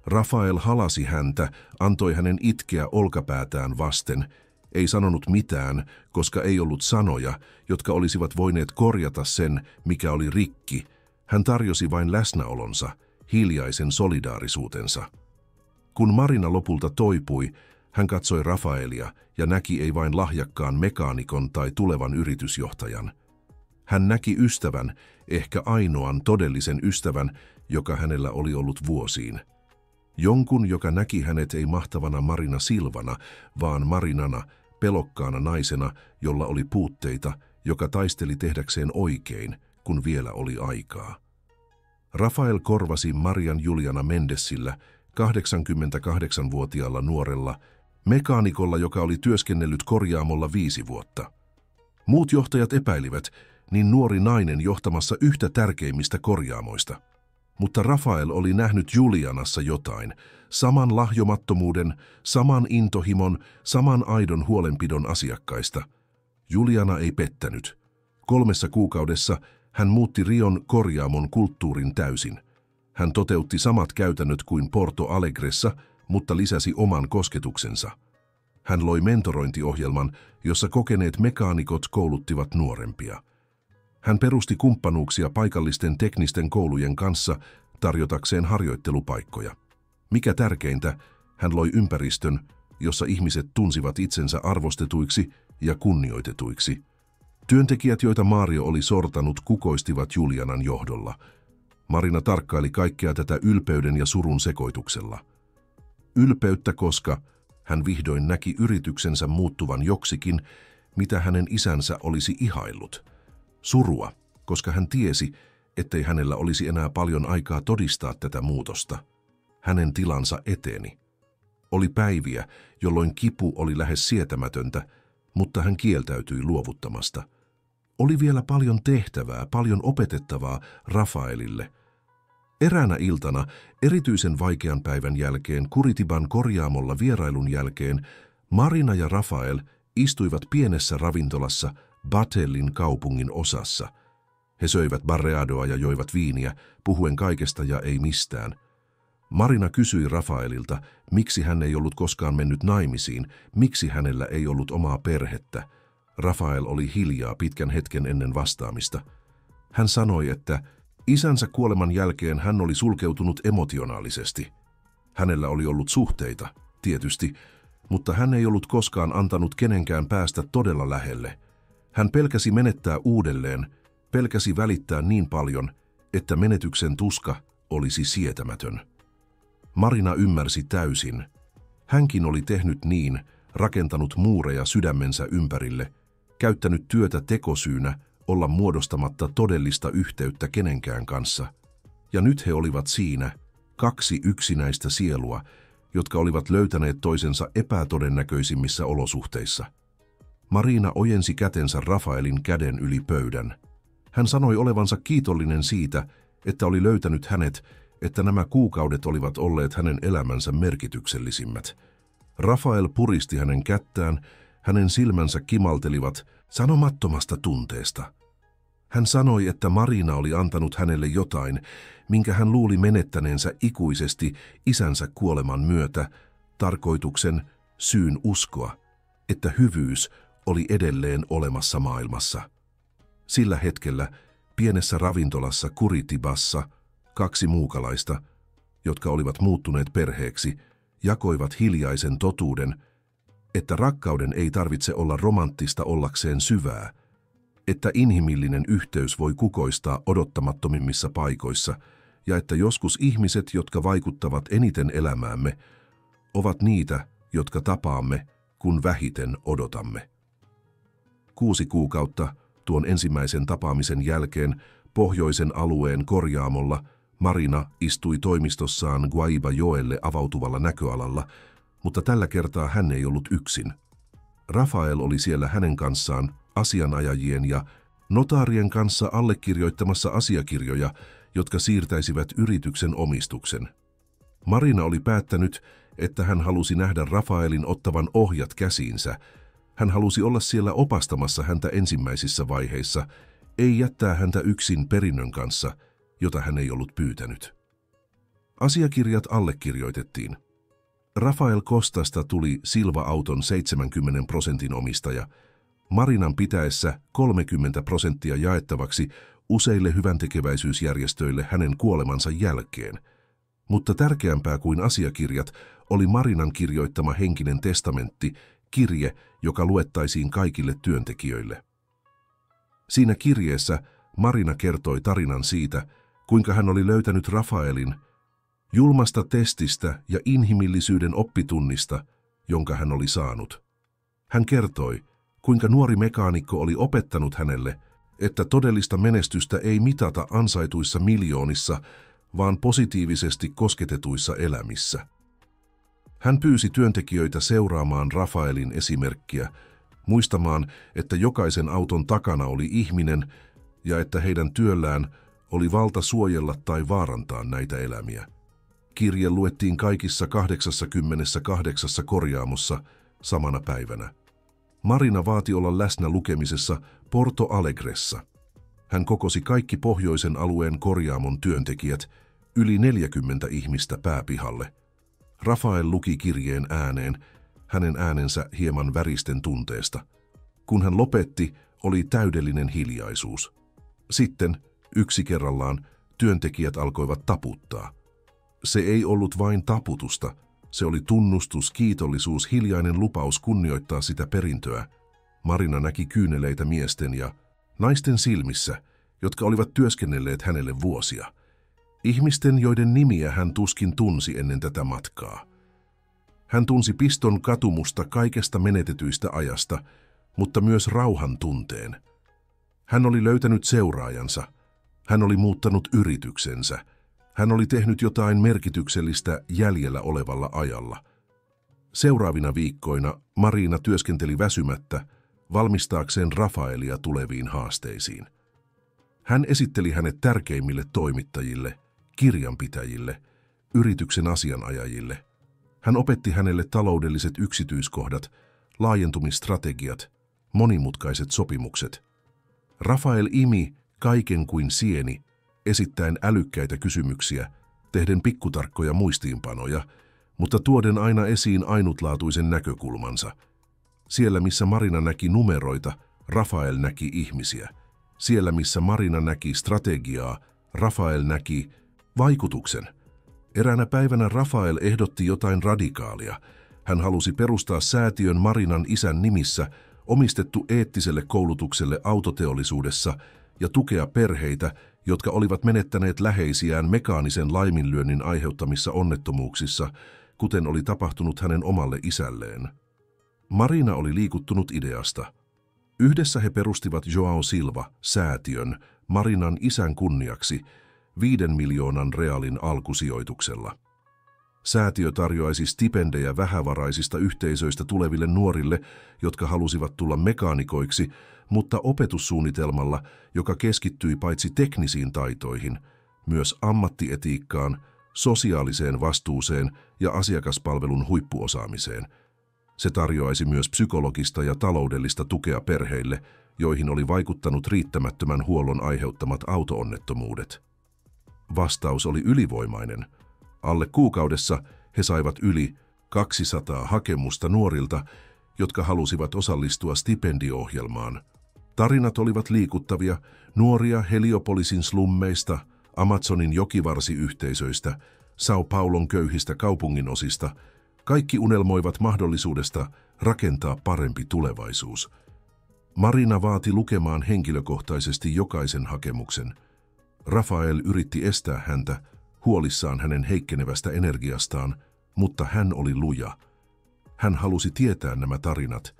Rafael halasi häntä, antoi hänen itkeä olkapäätään vasten, ei sanonut mitään, koska ei ollut sanoja, jotka olisivat voineet korjata sen, mikä oli rikki. Hän tarjosi vain läsnäolonsa, hiljaisen solidaarisuutensa. Kun Marina lopulta toipui, hän katsoi Rafaelia ja näki ei vain lahjakkaan mekaanikon tai tulevan yritysjohtajan. Hän näki ystävän, ehkä ainoan todellisen ystävän, joka hänellä oli ollut vuosiin. Jonkun, joka näki hänet ei mahtavana Marina Silvana, vaan Marinana, pelokkaana naisena, jolla oli puutteita, joka taisteli tehdäkseen oikein, kun vielä oli aikaa. Rafael korvasi Marian Juliana Mendesillä, 88-vuotiaalla nuorella, mekaanikolla, joka oli työskennellyt korjaamolla 5 vuotta. Muut johtajat epäilivät, niin nuori nainen johtamassa yhtä tärkeimmistä korjaamoista. Mutta Rafael oli nähnyt Julianassa jotain, saman lahjomattomuuden, saman intohimon, saman aidon huolenpidon asiakkaista. Juliana ei pettänyt. 3 kuukaudessa hän muutti Rion korjaamon kulttuurin täysin. Hän toteutti samat käytännöt kuin Porto Alegressa, mutta lisäsi oman kosketuksensa. Hän loi mentorointiohjelman, jossa kokeneet mekaanikot kouluttivat nuorempia. Hän perusti kumppanuuksia paikallisten teknisten koulujen kanssa tarjotakseen harjoittelupaikkoja. Mikä tärkeintä, hän loi ympäristön, jossa ihmiset tunsivat itsensä arvostetuiksi ja kunnioitetuiksi. Työntekijät, joita Mario oli sortanut, kukoistivat Julianan johdolla. Marina tarkkaili kaikkea tätä ylpeyden ja surun sekoituksella. Ylpeyttä, koska hän vihdoin näki yrityksensä muuttuvan joksikin, mitä hänen isänsä olisi ihaillut. Surua, koska hän tiesi, ettei hänellä olisi enää paljon aikaa todistaa tätä muutosta. Hänen tilansa eteni. Oli päiviä, jolloin kipu oli lähes sietämätöntä, mutta hän kieltäytyi luovuttamasta. Oli vielä paljon tehtävää, paljon opetettavaa Rafaelille. Eräänä iltana, erityisen vaikean päivän jälkeen, Curitiban korjaamolla vierailun jälkeen, Marina ja Rafael istuivat pienessä ravintolassa Batelin kaupungin osassa. He söivät barreadoa ja joivat viiniä, puhuen kaikesta ja ei mistään. Marina kysyi Rafaelilta, miksi hän ei ollut koskaan mennyt naimisiin, miksi hänellä ei ollut omaa perhettä. Rafael oli hiljaa pitkän hetken ennen vastaamista. Hän sanoi, että isänsä kuoleman jälkeen hän oli sulkeutunut emotionaalisesti. Hänellä oli ollut suhteita, tietysti, mutta hän ei ollut koskaan antanut kenenkään päästä todella lähelle. Hän pelkäsi menettää uudelleen, pelkäsi välittää niin paljon, että menetyksen tuska olisi sietämätön. Marina ymmärsi täysin. Hänkin oli tehnyt niin, rakentanut muureja sydämensä ympärille, käyttänyt työtä tekosyynä olla muodostamatta todellista yhteyttä kenenkään kanssa. Ja nyt he olivat siinä, kaksi yksinäistä sielua, jotka olivat löytäneet toisensa epätodennäköisimmissä olosuhteissa. Marina ojensi kätensä Rafaelin käden yli pöydän. Hän sanoi olevansa kiitollinen siitä, että oli löytänyt hänet, että nämä kuukaudet olivat olleet hänen elämänsä merkityksellisimmät. Rafael puristi hänen kättään, hänen silmänsä kimaltelivat sanomattomasta tunteesta. Hän sanoi, että Marina oli antanut hänelle jotain, minkä hän luuli menettäneensä ikuisesti isänsä kuoleman myötä, tarkoituksen, syyn uskoa, että hyvyys oli edelleen olemassa maailmassa. Sillä hetkellä pienessä ravintolassa Curitibassa kaksi muukalaista, jotka olivat muuttuneet perheeksi, jakoivat hiljaisen totuuden, että rakkauden ei tarvitse olla romanttista ollakseen syvää, että inhimillinen yhteys voi kukoistaa odottamattomimmissa paikoissa ja että joskus ihmiset, jotka vaikuttavat eniten elämäämme, ovat niitä, jotka tapaamme, kun vähiten odotamme. 6 kuukautta tuon ensimmäisen tapaamisen jälkeen pohjoisen alueen korjaamolla Marina istui toimistossaan Guaibajoelle avautuvalla näköalalla, mutta tällä kertaa hän ei ollut yksin. Rafael oli siellä hänen kanssaan asianajajien ja notaarien kanssa allekirjoittamassa asiakirjoja, jotka siirtäisivät yrityksen omistuksen. Marina oli päättänyt, että hän halusi nähdä Rafaelin ottavan ohjat käsiinsä. Hän halusi olla siellä opastamassa häntä ensimmäisissä vaiheissa, ei jättää häntä yksin perinnön kanssa, jota hän ei ollut pyytänyt. Asiakirjat allekirjoitettiin. Rafael Costasta tuli Silva-auton 70% omistaja, Marinan pitäessä 30% jaettavaksi useille hyväntekeväisyysjärjestöille hänen kuolemansa jälkeen. Mutta tärkeämpää kuin asiakirjat oli Marinan kirjoittama henkinen testamentti, kirje, joka luettaisiin kaikille työntekijöille. Siinä kirjeessä Marina kertoi tarinan siitä, kuinka hän oli löytänyt Rafaelin julmasta testistä ja inhimillisyyden oppitunnista, jonka hän oli saanut. Hän kertoi, kuinka nuori mekaanikko oli opettanut hänelle, että todellista menestystä ei mitata ansaituissa miljoonissa, vaan positiivisesti kosketetuissa elämissä. Hän pyysi työntekijöitä seuraamaan Rafaelin esimerkkiä, muistamaan, että jokaisen auton takana oli ihminen ja että heidän työllään oli valta suojella tai vaarantaa näitä elämiä. Kirje luettiin kaikissa 88 korjaamossa samana päivänä. Marina vaati olla läsnä lukemisessa Porto Alegressa. Hän kokosi kaikki pohjoisen alueen korjaamon työntekijät, yli 40 ihmistä pääpihalle. Rafael luki kirjeen ääneen, hänen äänensä hieman väristen tunteesta. Kun hän lopetti, oli täydellinen hiljaisuus. Sitten, yksi kerrallaan, työntekijät alkoivat taputtaa. Se ei ollut vain taputusta, se oli tunnustus, kiitollisuus, hiljainen lupaus kunnioittaa sitä perintöä. Marina näki kyyneleitä miesten ja naisten silmissä, jotka olivat työskennelleet hänelle vuosia. Ihmisten, joiden nimiä hän tuskin tunsi ennen tätä matkaa. Hän tunsi piston katumusta kaikesta menetetyistä ajasta, mutta myös rauhan tunteen. Hän oli löytänyt seuraajansa. Hän oli muuttanut yrityksensä. Hän oli tehnyt jotain merkityksellistä jäljellä olevalla ajalla. Seuraavina viikkoina Marina työskenteli väsymättä valmistaakseen Rafaelia tuleviin haasteisiin. Hän esitteli hänet tärkeimmille toimittajille, kirjanpitäjille, yrityksen asianajajille. Hän opetti hänelle taloudelliset yksityiskohdat, laajentumistrategiat, monimutkaiset sopimukset. Rafael imi kaiken kuin sieni, esittäen älykkäitä kysymyksiä, tehden pikkutarkkoja muistiinpanoja, mutta tuoden aina esiin ainutlaatuisen näkökulmansa. Siellä, missä Marina näki numeroita, Rafael näki ihmisiä. Siellä, missä Marina näki strategiaa, Rafael näki vaikutuksen. Eräänä päivänä Rafael ehdotti jotain radikaalia. Hän halusi perustaa säätiön Marinan isän nimissä, omistettu eettiselle koulutukselle autoteollisuudessa ja tukea perheitä, jotka olivat menettäneet läheisiään mekaanisen laiminlyönnin aiheuttamissa onnettomuuksissa, kuten oli tapahtunut hänen omalle isälleen. Marina oli liikuttunut ideasta. Yhdessä he perustivat João Silva-säätiön Marinan isän kunniaksi 5 miljoonan reaalin alkusijoituksella. Säätiö tarjoaisi stipendejä vähävaraisista yhteisöistä tuleville nuorille, jotka halusivat tulla mekaanikoiksi, mutta opetussuunnitelmalla, joka keskittyi paitsi teknisiin taitoihin, myös ammattietiikkaan, sosiaaliseen vastuuseen ja asiakaspalvelun huippuosaamiseen. Se tarjoaisi myös psykologista ja taloudellista tukea perheille, joihin oli vaikuttanut riittämättömän huollon aiheuttamat auto-onnettomuudet. Vastaus oli ylivoimainen. Alle kuukaudessa he saivat yli 200 hakemusta nuorilta, jotka halusivat osallistua stipendiohjelmaan. Tarinat olivat liikuttavia, nuoria Heliopolisin slummeista, Amazonin jokivarsiyhteisöistä, São Paulon köyhistä kaupunginosista. Kaikki unelmoivat mahdollisuudesta rakentaa parempi tulevaisuus. Marina vaati lukemaan henkilökohtaisesti jokaisen hakemuksen. Rafael yritti estää häntä, huolissaan hänen heikkenevästä energiastaan, mutta hän oli luja. Hän halusi tietää nämä tarinat.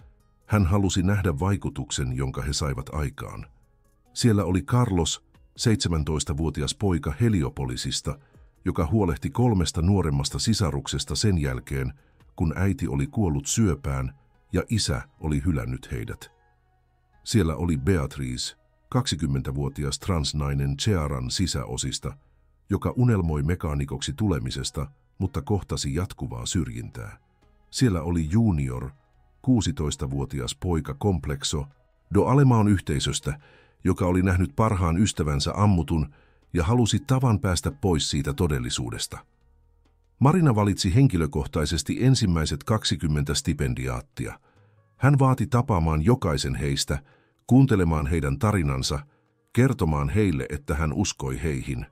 Hän halusi nähdä vaikutuksen, jonka he saivat aikaan. Siellä oli Carlos, 17-vuotias poika Heliopolisista, joka huolehti 3 nuoremmasta sisaruksesta sen jälkeen, kun äiti oli kuollut syöpään ja isä oli hylännyt heidät. Siellä oli Beatriz, 20-vuotias transnainen Cearan sisäosista, joka unelmoi mekaanikoksi tulemisesta, mutta kohtasi jatkuvaa syrjintää. Siellä oli Junior, 16-vuotias poika Complexo, do Alemaon yhteisöstä, joka oli nähnyt parhaan ystävänsä ammutun ja halusi tavan päästä pois siitä todellisuudesta. Marina valitsi henkilökohtaisesti ensimmäiset 20 stipendiaattia. Hän vaati tapaamaan jokaisen heistä, kuuntelemaan heidän tarinansa, kertomaan heille, että hän uskoi heihin.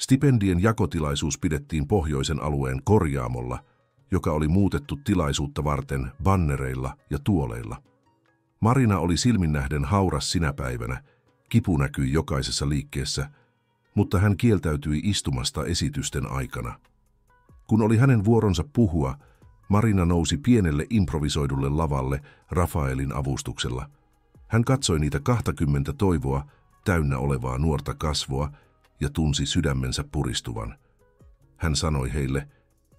Stipendien jakotilaisuus pidettiin pohjoisen alueen korjaamolla, joka oli muutettu tilaisuutta varten bannereilla ja tuoleilla. Marina oli silminnähden hauras sinä päivänä, kipu näkyi jokaisessa liikkeessä, mutta hän kieltäytyi istumasta esitysten aikana. Kun oli hänen vuoronsa puhua, Marina nousi pienelle improvisoidulle lavalle Rafaelin avustuksella. Hän katsoi niitä 20 toivoa täynnä olevaa nuorta kasvoa ja tunsi sydämensä puristuvan. Hän sanoi heille,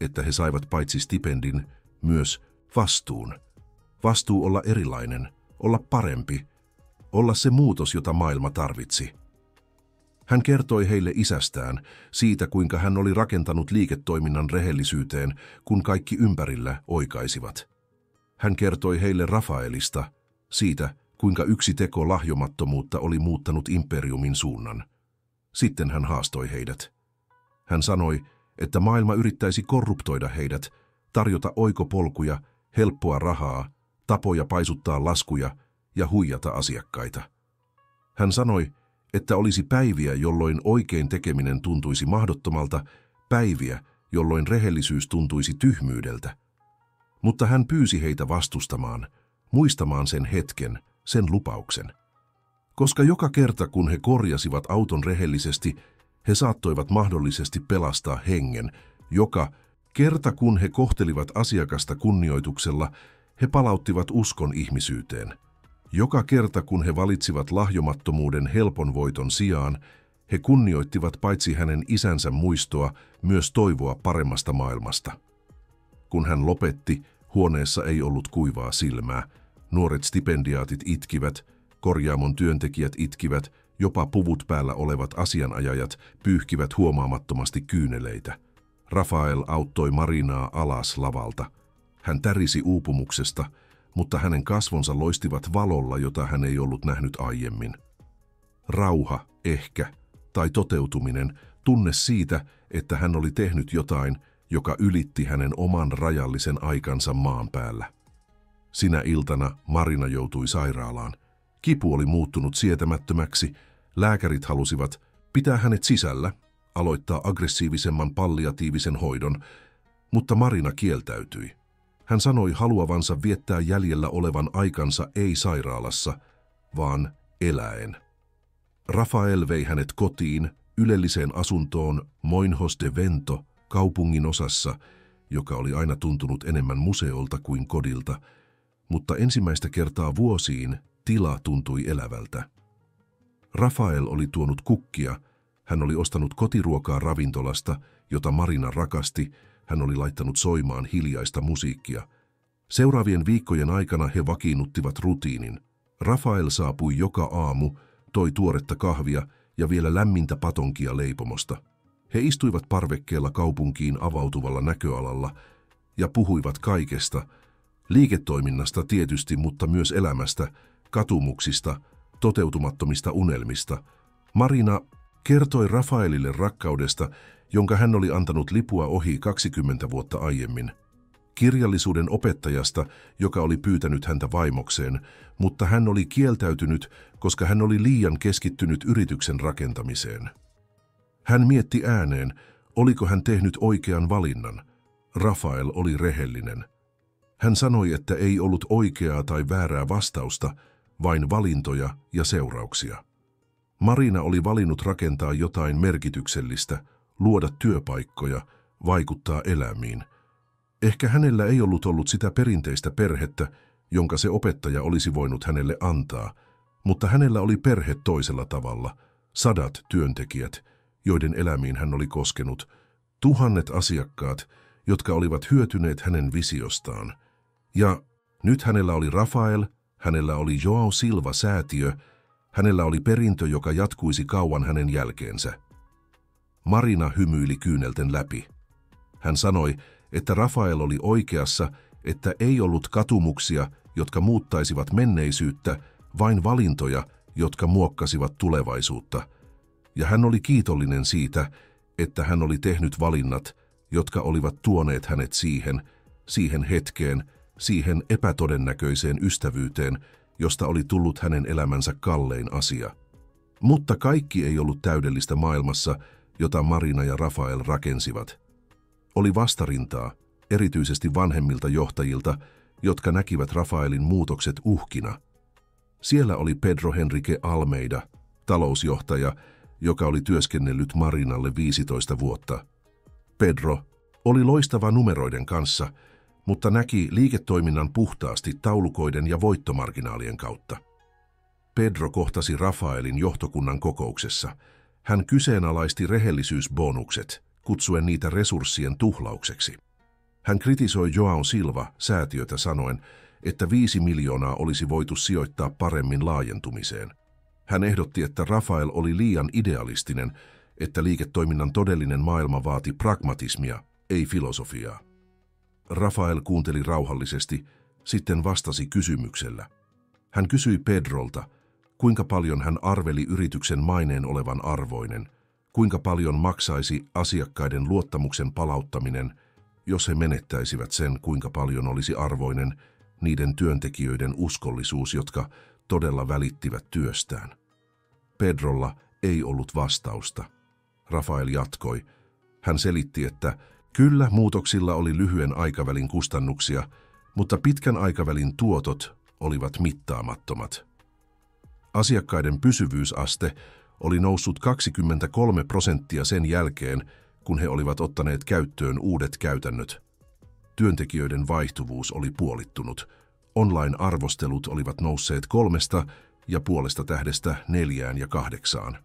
että he saivat paitsi stipendin, myös vastuun. Vastuu olla erilainen, olla parempi, olla se muutos, jota maailma tarvitsi. Hän kertoi heille isästään, siitä kuinka hän oli rakentanut liiketoiminnan rehellisyyteen, kun kaikki ympärillä oikaisivat. Hän kertoi heille Rafaelista, siitä kuinka yksi teko lahjomattomuutta oli muuttanut imperiumin suunnan. Sitten hän haastoi heidät. Hän sanoi, että maailma yrittäisi korruptoida heidät, tarjota oikopolkuja, helppoa rahaa, tapoja paisuttaa laskuja ja huijata asiakkaita. Hän sanoi, että olisi päiviä, jolloin oikein tekeminen tuntuisi mahdottomalta, päiviä, jolloin rehellisyys tuntuisi tyhmyydeltä. Mutta hän pyysi heitä vastustamaan, muistamaan sen hetken, sen lupauksen. Koska joka kerta, kun he korjasivat auton rehellisesti, he saattoivat mahdollisesti pelastaa hengen. Joka kerta, kun he kohtelivat asiakasta kunnioituksella, he palauttivat uskon ihmisyyteen. Joka kerta, kun he valitsivat lahjomattomuuden helpon voiton sijaan, he kunnioittivat paitsi hänen isänsä muistoa, myös toivoa paremmasta maailmasta. Kun hän lopetti, Huoneessa ei ollut kuivaa silmää. Nuoret stipendiaatit itkivät, korjaamon työntekijät itkivät, jopa puvut päällä olevat asianajajat pyyhkivät huomaamattomasti kyyneleitä. Rafael auttoi Marinaa alas lavalta. Hän tärisi uupumuksesta, mutta hänen kasvonsa loistivat valolla, jota hän ei ollut nähnyt aiemmin. Rauha, ehkä, tai toteutuminen, tunne siitä, että hän oli tehnyt jotain, joka ylitti hänen oman rajallisen aikansa maan päällä. Sinä iltana Marina joutui sairaalaan. Kipu oli muuttunut sietämättömäksi. Lääkärit halusivat pitää hänet sisällä, aloittaa aggressiivisemman palliatiivisen hoidon, mutta Marina kieltäytyi. Hän sanoi haluavansa viettää jäljellä olevan aikansa ei sairaalassa, vaan eläen. Rafael vei hänet kotiin, ylelliseen asuntoon Moinhos de Vento, kaupungin osassa, joka oli aina tuntunut enemmän museolta kuin kodilta, mutta ensimmäistä kertaa vuosiin tila tuntui elävältä. Rafael oli tuonut kukkia, hän oli ostanut kotiruokaa ravintolasta, jota Marina rakasti, hän oli laittanut soimaan hiljaista musiikkia. Seuraavien viikkojen aikana he vakiinnuttivat rutiinin. Rafael saapui joka aamu, toi tuoretta kahvia ja vielä lämmintä patonkia leipomosta. He istuivat parvekkeella kaupunkiin avautuvalla näköalalla ja puhuivat kaikesta, liiketoiminnasta tietysti, mutta myös elämästä, katumuksista, toteutumattomista unelmista. Marina kertoi Rafaelille rakkaudesta, jonka hän oli antanut lipua ohi 20 vuotta aiemmin. Kirjallisuuden opettajasta, joka oli pyytänyt häntä vaimokseen, mutta hän oli kieltäytynyt, koska hän oli liian keskittynyt yrityksen rakentamiseen. Hän mietti ääneen, oliko hän tehnyt oikean valinnan. Rafael oli rehellinen. Hän sanoi, että ei ollut oikeaa tai väärää vastausta, vain valintoja ja seurauksia. Marina oli valinnut rakentaa jotain merkityksellistä, luoda työpaikkoja, vaikuttaa elämiin. Ehkä hänellä ei ollut sitä perinteistä perhettä, jonka se opettaja olisi voinut hänelle antaa, mutta hänellä oli perhe toisella tavalla, 100 työntekijät, joiden elämiin hän oli koskenut, 1000 asiakkaat, jotka olivat hyötyneet hänen visiostaan. Ja nyt hänellä oli Rafael, hänellä oli João Silva-säätiö, hänellä oli perintö, joka jatkuisi kauan hänen jälkeensä. Marina hymyili kyynelten läpi. Hän sanoi, että Rafael oli oikeassa, että ei ollut katumuksia, jotka muuttaisivat menneisyyttä, vain valintoja, jotka muokkasivat tulevaisuutta. Ja hän oli kiitollinen siitä, että hän oli tehnyt valinnat, jotka olivat tuoneet hänet siihen hetkeen, siihen epätodennäköiseen ystävyyteen, josta oli tullut hänen elämänsä kallein asia. Mutta kaikki ei ollut täydellistä maailmassa, jota Marina ja Rafael rakensivat. Oli vastarintaa, erityisesti vanhemmilta johtajilta, jotka näkivät Rafaelin muutokset uhkina. Siellä oli Pedro Henrique Almeida, talousjohtaja, joka oli työskennellyt Marinalle 15 vuotta. Pedro oli loistava numeroiden kanssa, mutta näki liiketoiminnan puhtaasti taulukoiden ja voittomarginaalien kautta. Pedro kohtasi Rafaelin johtokunnan kokouksessa. Hän kyseenalaisti rehellisyysbonukset, kutsuen niitä resurssien tuhlaukseksi. Hän kritisoi João Silva-säätiötä sanoen, että 5 miljoonaa olisi voitu sijoittaa paremmin laajentumiseen. Hän ehdotti, että Rafael oli liian idealistinen, että liiketoiminnan todellinen maailma vaati pragmatismia, ei filosofiaa. Rafael kuunteli rauhallisesti, sitten vastasi kysymyksellä. Hän kysyi Pedrolta, kuinka paljon hän arveli yrityksen maineen olevan arvoinen, kuinka paljon maksaisi asiakkaiden luottamuksen palauttaminen, jos he menettäisivät sen, kuinka paljon olisi arvoinen niiden työntekijöiden uskollisuus, jotka todella välittivät työstään. Pedrolla ei ollut vastausta. Rafael jatkoi. Hän selitti, että kyllä muutoksilla oli lyhyen aikavälin kustannuksia, mutta pitkän aikavälin tuotot olivat mittaamattomat. Asiakkaiden pysyvyysaste oli noussut 23% sen jälkeen, kun he olivat ottaneet käyttöön uudet käytännöt. Työntekijöiden vaihtuvuus oli puolittunut. Online-arvostelut olivat nousseet 3,5 tähdestä 4 ja 8.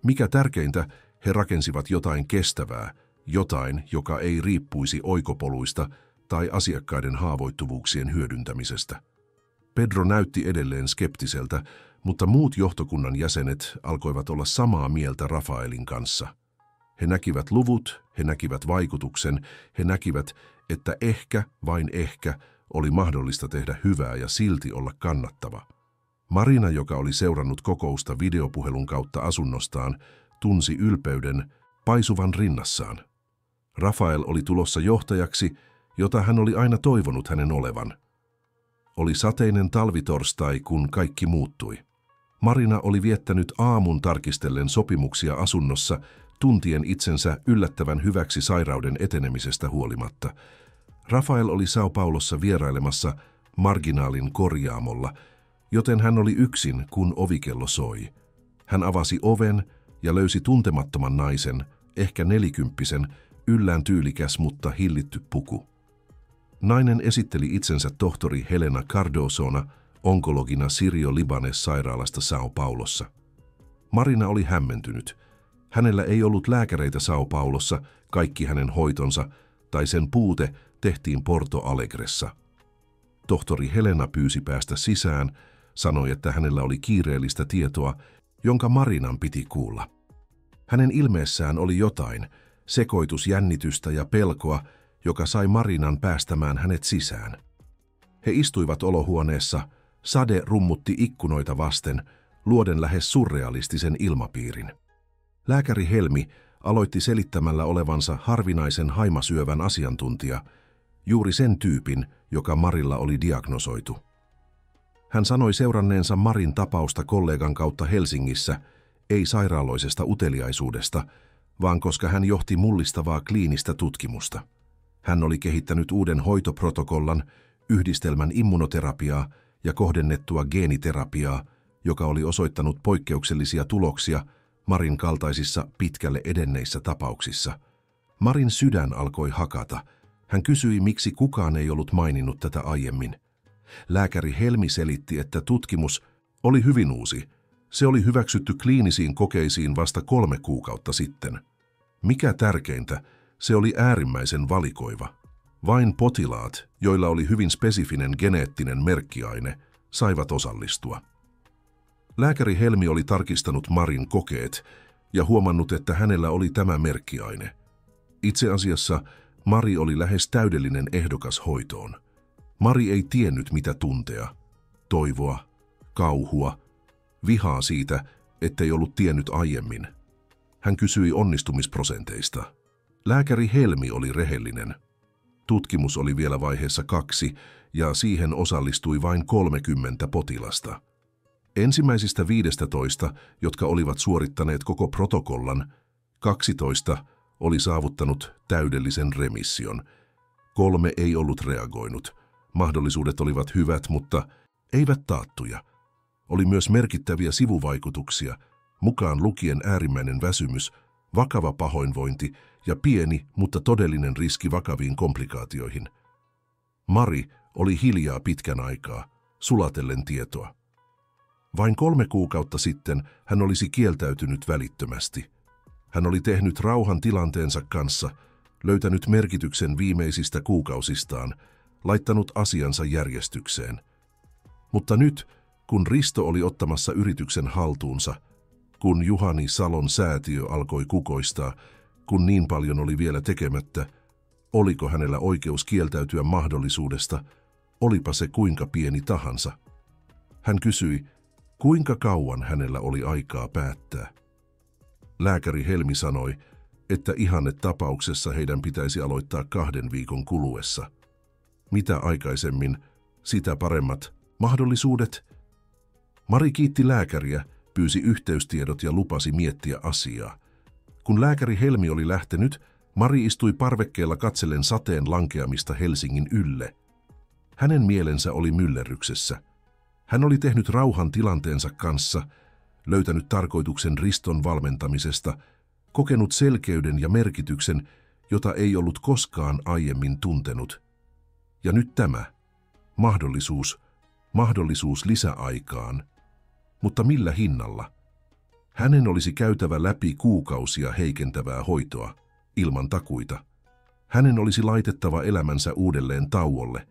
Mikä tärkeintä, he rakensivat jotain kestävää, jotain, joka ei riippuisi oikopoluista tai asiakkaiden haavoittuvuuksien hyödyntämisestä. Pedro näytti edelleen skeptiseltä, mutta muut johtokunnan jäsenet alkoivat olla samaa mieltä Rafaelin kanssa. He näkivät luvut, he näkivät vaikutuksen, he näkivät, että ehkä, vain ehkä, oli mahdollista tehdä hyvää ja silti olla kannattava. Marina, joka oli seurannut kokousta videopuhelun kautta asunnostaan, tunsi ylpeyden paisuvan rinnassaan. Rafael oli tulossa johtajaksi, jota hän oli aina toivonut hänen olevan. Oli sateinen talvitorstai, kun kaikki muuttui. Marina oli viettänyt aamun tarkistellen sopimuksia asunnossa, tuntien itsensä yllättävän hyväksi sairauden etenemisestä huolimatta. Rafael oli São Paulossa vierailemassa Marginaalin korjaamolla, joten hän oli yksin, kun ovikello soi. Hän avasi oven ja löysi tuntemattoman naisen, ehkä 40, yllään tyylikäs mutta hillitty puku. Nainen esitteli itsensä tohtori Helena Cardosona, onkologina Sirio Libanés sairaalasta São Paulossa. Marina oli hämmentynyt. Hänellä ei ollut lääkäreitä São Paulossa, kaikki hänen hoitonsa tai sen puute tehtiin Porto Alegressa. Tohtori Helena pyysi päästä sisään, sanoi, että hänellä oli kiireellistä tietoa, jonka Marinan piti kuulla. Hänen ilmeessään oli jotain, sekoitus jännitystä ja pelkoa, joka sai Marinan päästämään hänet sisään. He istuivat olohuoneessa, sade rummutti ikkunoita vasten, luoden lähes surrealistisen ilmapiirin. Lääkäri Helmi aloitti selittämällä olevansa harvinaisen haimasyövän asiantuntija, juuri sen tyypin, joka Marilla oli diagnosoitu. Hän sanoi seuranneensa Marin tapausta kollegan kautta Helsingissä, ei sairaaloisesta uteliaisuudesta, vaan koska hän johti mullistavaa kliinistä tutkimusta. Hän oli kehittänyt uuden hoitoprotokollan, yhdistelmän immunoterapiaa ja kohdennettua geeniterapiaa, joka oli osoittanut poikkeuksellisia tuloksia Marin kaltaisissa pitkälle edenneissä tapauksissa. Marin sydän alkoi hakata. Hän kysyi, miksi kukaan ei ollut maininnut tätä aiemmin. Lääkäri Helmi selitti, että tutkimus oli hyvin uusi. Se oli hyväksytty kliinisiin kokeisiin vasta 3 kuukautta sitten. Mikä tärkeintä, se oli äärimmäisen valikoiva. Vain potilaat, joilla oli hyvin spesifinen geneettinen merkkiaine, saivat osallistua. Lääkäri Helmi oli tarkistanut Marin kokeet ja huomannut, että hänellä oli tämä merkkiaine. Itse asiassa Mari oli lähes täydellinen ehdokas hoitoon. Mari ei tiennyt, mitä tuntea. Toivoa, kauhua, vihaa siitä, ettei ollut tiennyt aiemmin. Hän kysyi onnistumisprosenteista. Lääkäri Helmi oli rehellinen. Tutkimus oli vielä vaiheessa 2 ja siihen osallistui vain 30 potilasta. Ensimmäisistä 15, jotka olivat suorittaneet koko protokollan, 12 oli saavuttanut täydellisen remission. 3 ei ollut reagoinut. Mahdollisuudet olivat hyvät, mutta eivät taattuja. Oli myös merkittäviä sivuvaikutuksia, mukaan lukien äärimmäinen väsymys, vakava pahoinvointi ja pieni, mutta todellinen riski vakaviin komplikaatioihin. Mari oli hiljaa pitkän aikaa, sulatellen tietoa. Vain 3 kuukautta sitten hän olisi kieltäytynyt välittömästi. Hän oli tehnyt rauhan tilanteensa kanssa, löytänyt merkityksen viimeisistä kuukausistaan, laittanut asiansa järjestykseen. Mutta nyt, kun Risto oli ottamassa yrityksen haltuunsa, kun Juhani Salon säätiö alkoi kukoistaa, kun niin paljon oli vielä tekemättä, oliko hänellä oikeus kieltäytyä mahdollisuudesta, olipa se kuinka pieni tahansa. Hän kysyi, kuinka kauan hänellä oli aikaa päättää. Lääkäri Helmi sanoi, että ihannetapauksessa heidän pitäisi aloittaa 2 viikon kuluessa. Mitä aikaisemmin, sitä paremmat mahdollisuudet. Mari kiitti lääkäriä, pyysi yhteystiedot ja lupasi miettiä asiaa. Kun lääkäri Helmi oli lähtenyt, Mari istui parvekkeella katsellen sateen lankeamista Helsingin ylle. Hänen mielensä oli myllerryksessä. Hän oli tehnyt rauhan tilanteensa kanssa, löytänyt tarkoituksen Riston valmentamisesta, kokenut selkeyden ja merkityksen, jota ei ollut koskaan aiemmin tuntenut. Ja nyt tämä, mahdollisuus lisäaikaan. Mutta millä hinnalla? Hänen olisi käytävä läpi kuukausia heikentävää hoitoa, ilman takuita. Hänen olisi laitettava elämänsä uudelleen tauolle,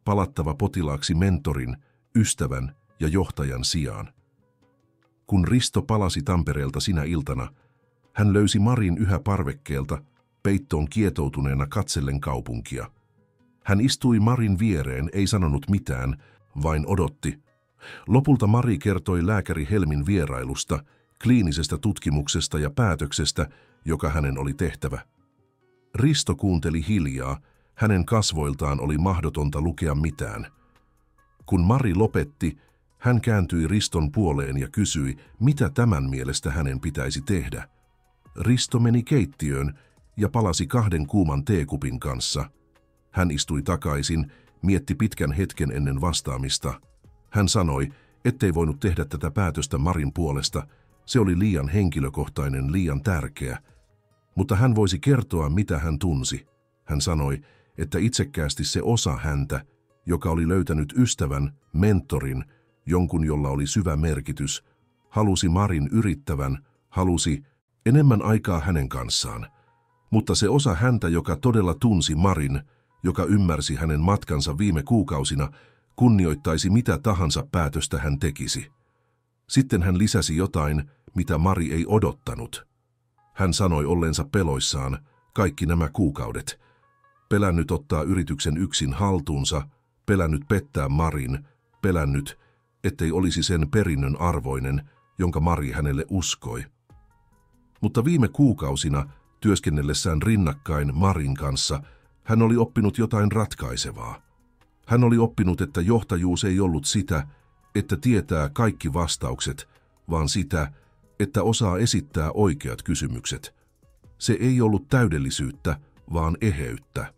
palattava potilaaksi mentorin, ystävän ja johtajan sijaan. Kun Risto palasi Tampereelta sinä iltana, hän löysi Marin yhä parvekkeelta, peittoon kietoutuneena katsellen kaupunkia. Hän istui Marin viereen, ei sanonut mitään, vain odotti. Lopulta Mari kertoi lääkäri Helmin vierailusta, kliinisestä tutkimuksesta ja päätöksestä, joka hänen oli tehtävä. Risto kuunteli hiljaa, hänen kasvoiltaan oli mahdotonta lukea mitään. Kun Mari lopetti, hän kääntyi Riston puoleen ja kysyi, mitä tämän mielestä hänen pitäisi tehdä. Risto meni keittiöön ja palasi 2 kuuman teekupin kanssa. Hän istui takaisin, mietti pitkän hetken ennen vastaamista. Hän sanoi, ettei voinut tehdä tätä päätöstä Marin puolesta. Se oli liian henkilökohtainen, liian tärkeä. Mutta hän voisi kertoa, mitä hän tunsi. Hän sanoi, että itsekkäästi se osa häntä, joka oli löytänyt ystävän, mentorin, jonkun, jolla oli syvä merkitys, halusi Marin yrittävän, halusi enemmän aikaa hänen kanssaan. Mutta se osa häntä, joka todella tunsi Marin, joka ymmärsi hänen matkansa viime kuukausina, kunnioittaisi mitä tahansa päätöstä hän tekisi. Sitten hän lisäsi jotain, mitä Mari ei odottanut. Hän sanoi olleensa peloissaan kaikki nämä kuukaudet. Pelännyt ottaa yrityksen yksin haltuunsa, pelännyt pettää Marin, pelännyt, ettei olisi sen perinnön arvoinen, jonka Mari hänelle uskoi. Mutta viime kuukausina, työskennellessään rinnakkain Marin kanssa, hän oli oppinut jotain ratkaisevaa. Hän oli oppinut, että johtajuus ei ollut sitä, että tietää kaikki vastaukset, vaan sitä, että osaa esittää oikeat kysymykset. Se ei ollut täydellisyyttä, vaan eheyttä.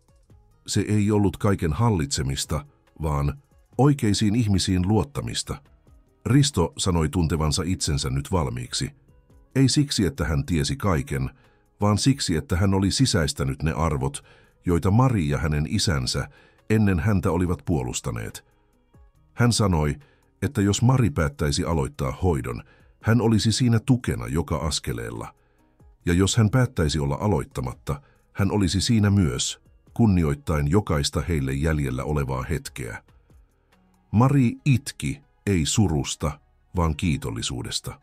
Se ei ollut kaiken hallitsemista, vaan oikeisiin ihmisiin luottamista. Risto sanoi tuntevansa itsensä nyt valmiiksi. Ei siksi, että hän tiesi kaiken, vaan siksi, että hän oli sisäistänyt ne arvot, joita Mari ja hänen isänsä ennen häntä olivat puolustaneet. Hän sanoi, että jos Mari päättäisi aloittaa hoidon, hän olisi siinä tukena joka askeleella. Ja jos hän päättäisi olla aloittamatta, hän olisi siinä myös, kunnioittaen jokaista heille jäljellä olevaa hetkeä. Mari itki, ei surusta, vaan kiitollisuudesta.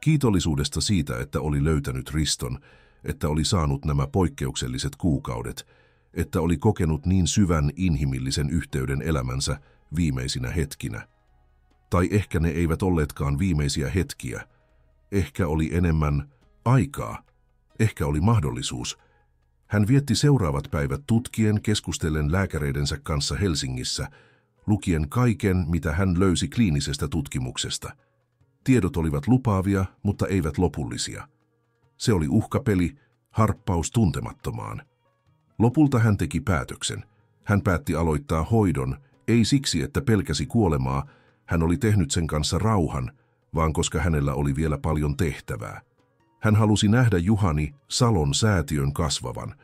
Kiitollisuudesta siitä, että oli löytänyt Riston, että oli saanut nämä poikkeukselliset kuukaudet, että oli kokenut niin syvän inhimillisen yhteyden elämänsä viimeisinä hetkinä. Tai ehkä ne eivät olleetkaan viimeisiä hetkiä. Ehkä oli enemmän aikaa. Ehkä oli mahdollisuus. Hän vietti seuraavat päivät tutkien, keskustellen lääkäreidensä kanssa Helsingissä, lukien kaiken, mitä hän löysi kliinisestä tutkimuksesta. Tiedot olivat lupaavia, mutta eivät lopullisia. Se oli uhkapeli, harppaus tuntemattomaan. Lopulta hän teki päätöksen. Hän päätti aloittaa hoidon, ei siksi, että pelkäsi kuolemaa, hän oli tehnyt sen kanssa rauhan, vaan koska hänellä oli vielä paljon tehtävää. Hän halusi nähdä Juhani Salon säätiön kasvavan.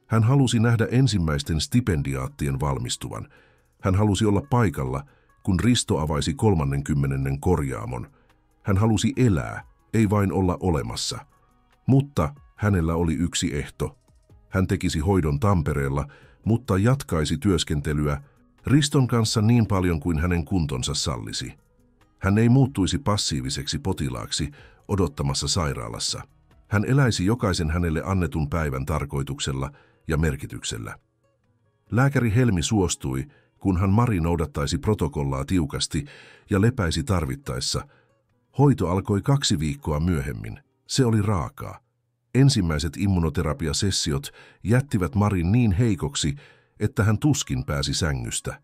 Hän halusi nähdä ensimmäisten stipendiaattien valmistuvan. Hän halusi olla paikalla, kun Risto avaisi 30. korjaamon. Hän halusi elää, ei vain olla olemassa. Mutta hänellä oli yksi ehto. Hän tekisi hoidon Tampereella, mutta jatkaisi työskentelyä Riston kanssa niin paljon kuin hänen kuntonsa sallisi. Hän ei muuttuisi passiiviseksi potilaaksi odottamassa sairaalassa. Hän eläisi jokaisen hänelle annetun päivän tarkoituksella ja merkityksellä. Lääkäri Helmi suostui, kunhan Mari noudattaisi protokollaa tiukasti ja lepäisi tarvittaessa. Hoito alkoi 2 viikkoa myöhemmin. Se oli raakaa. Ensimmäiset immunoterapiasessiot jättivät Marin niin heikoksi, että hän tuskin pääsi sängystä.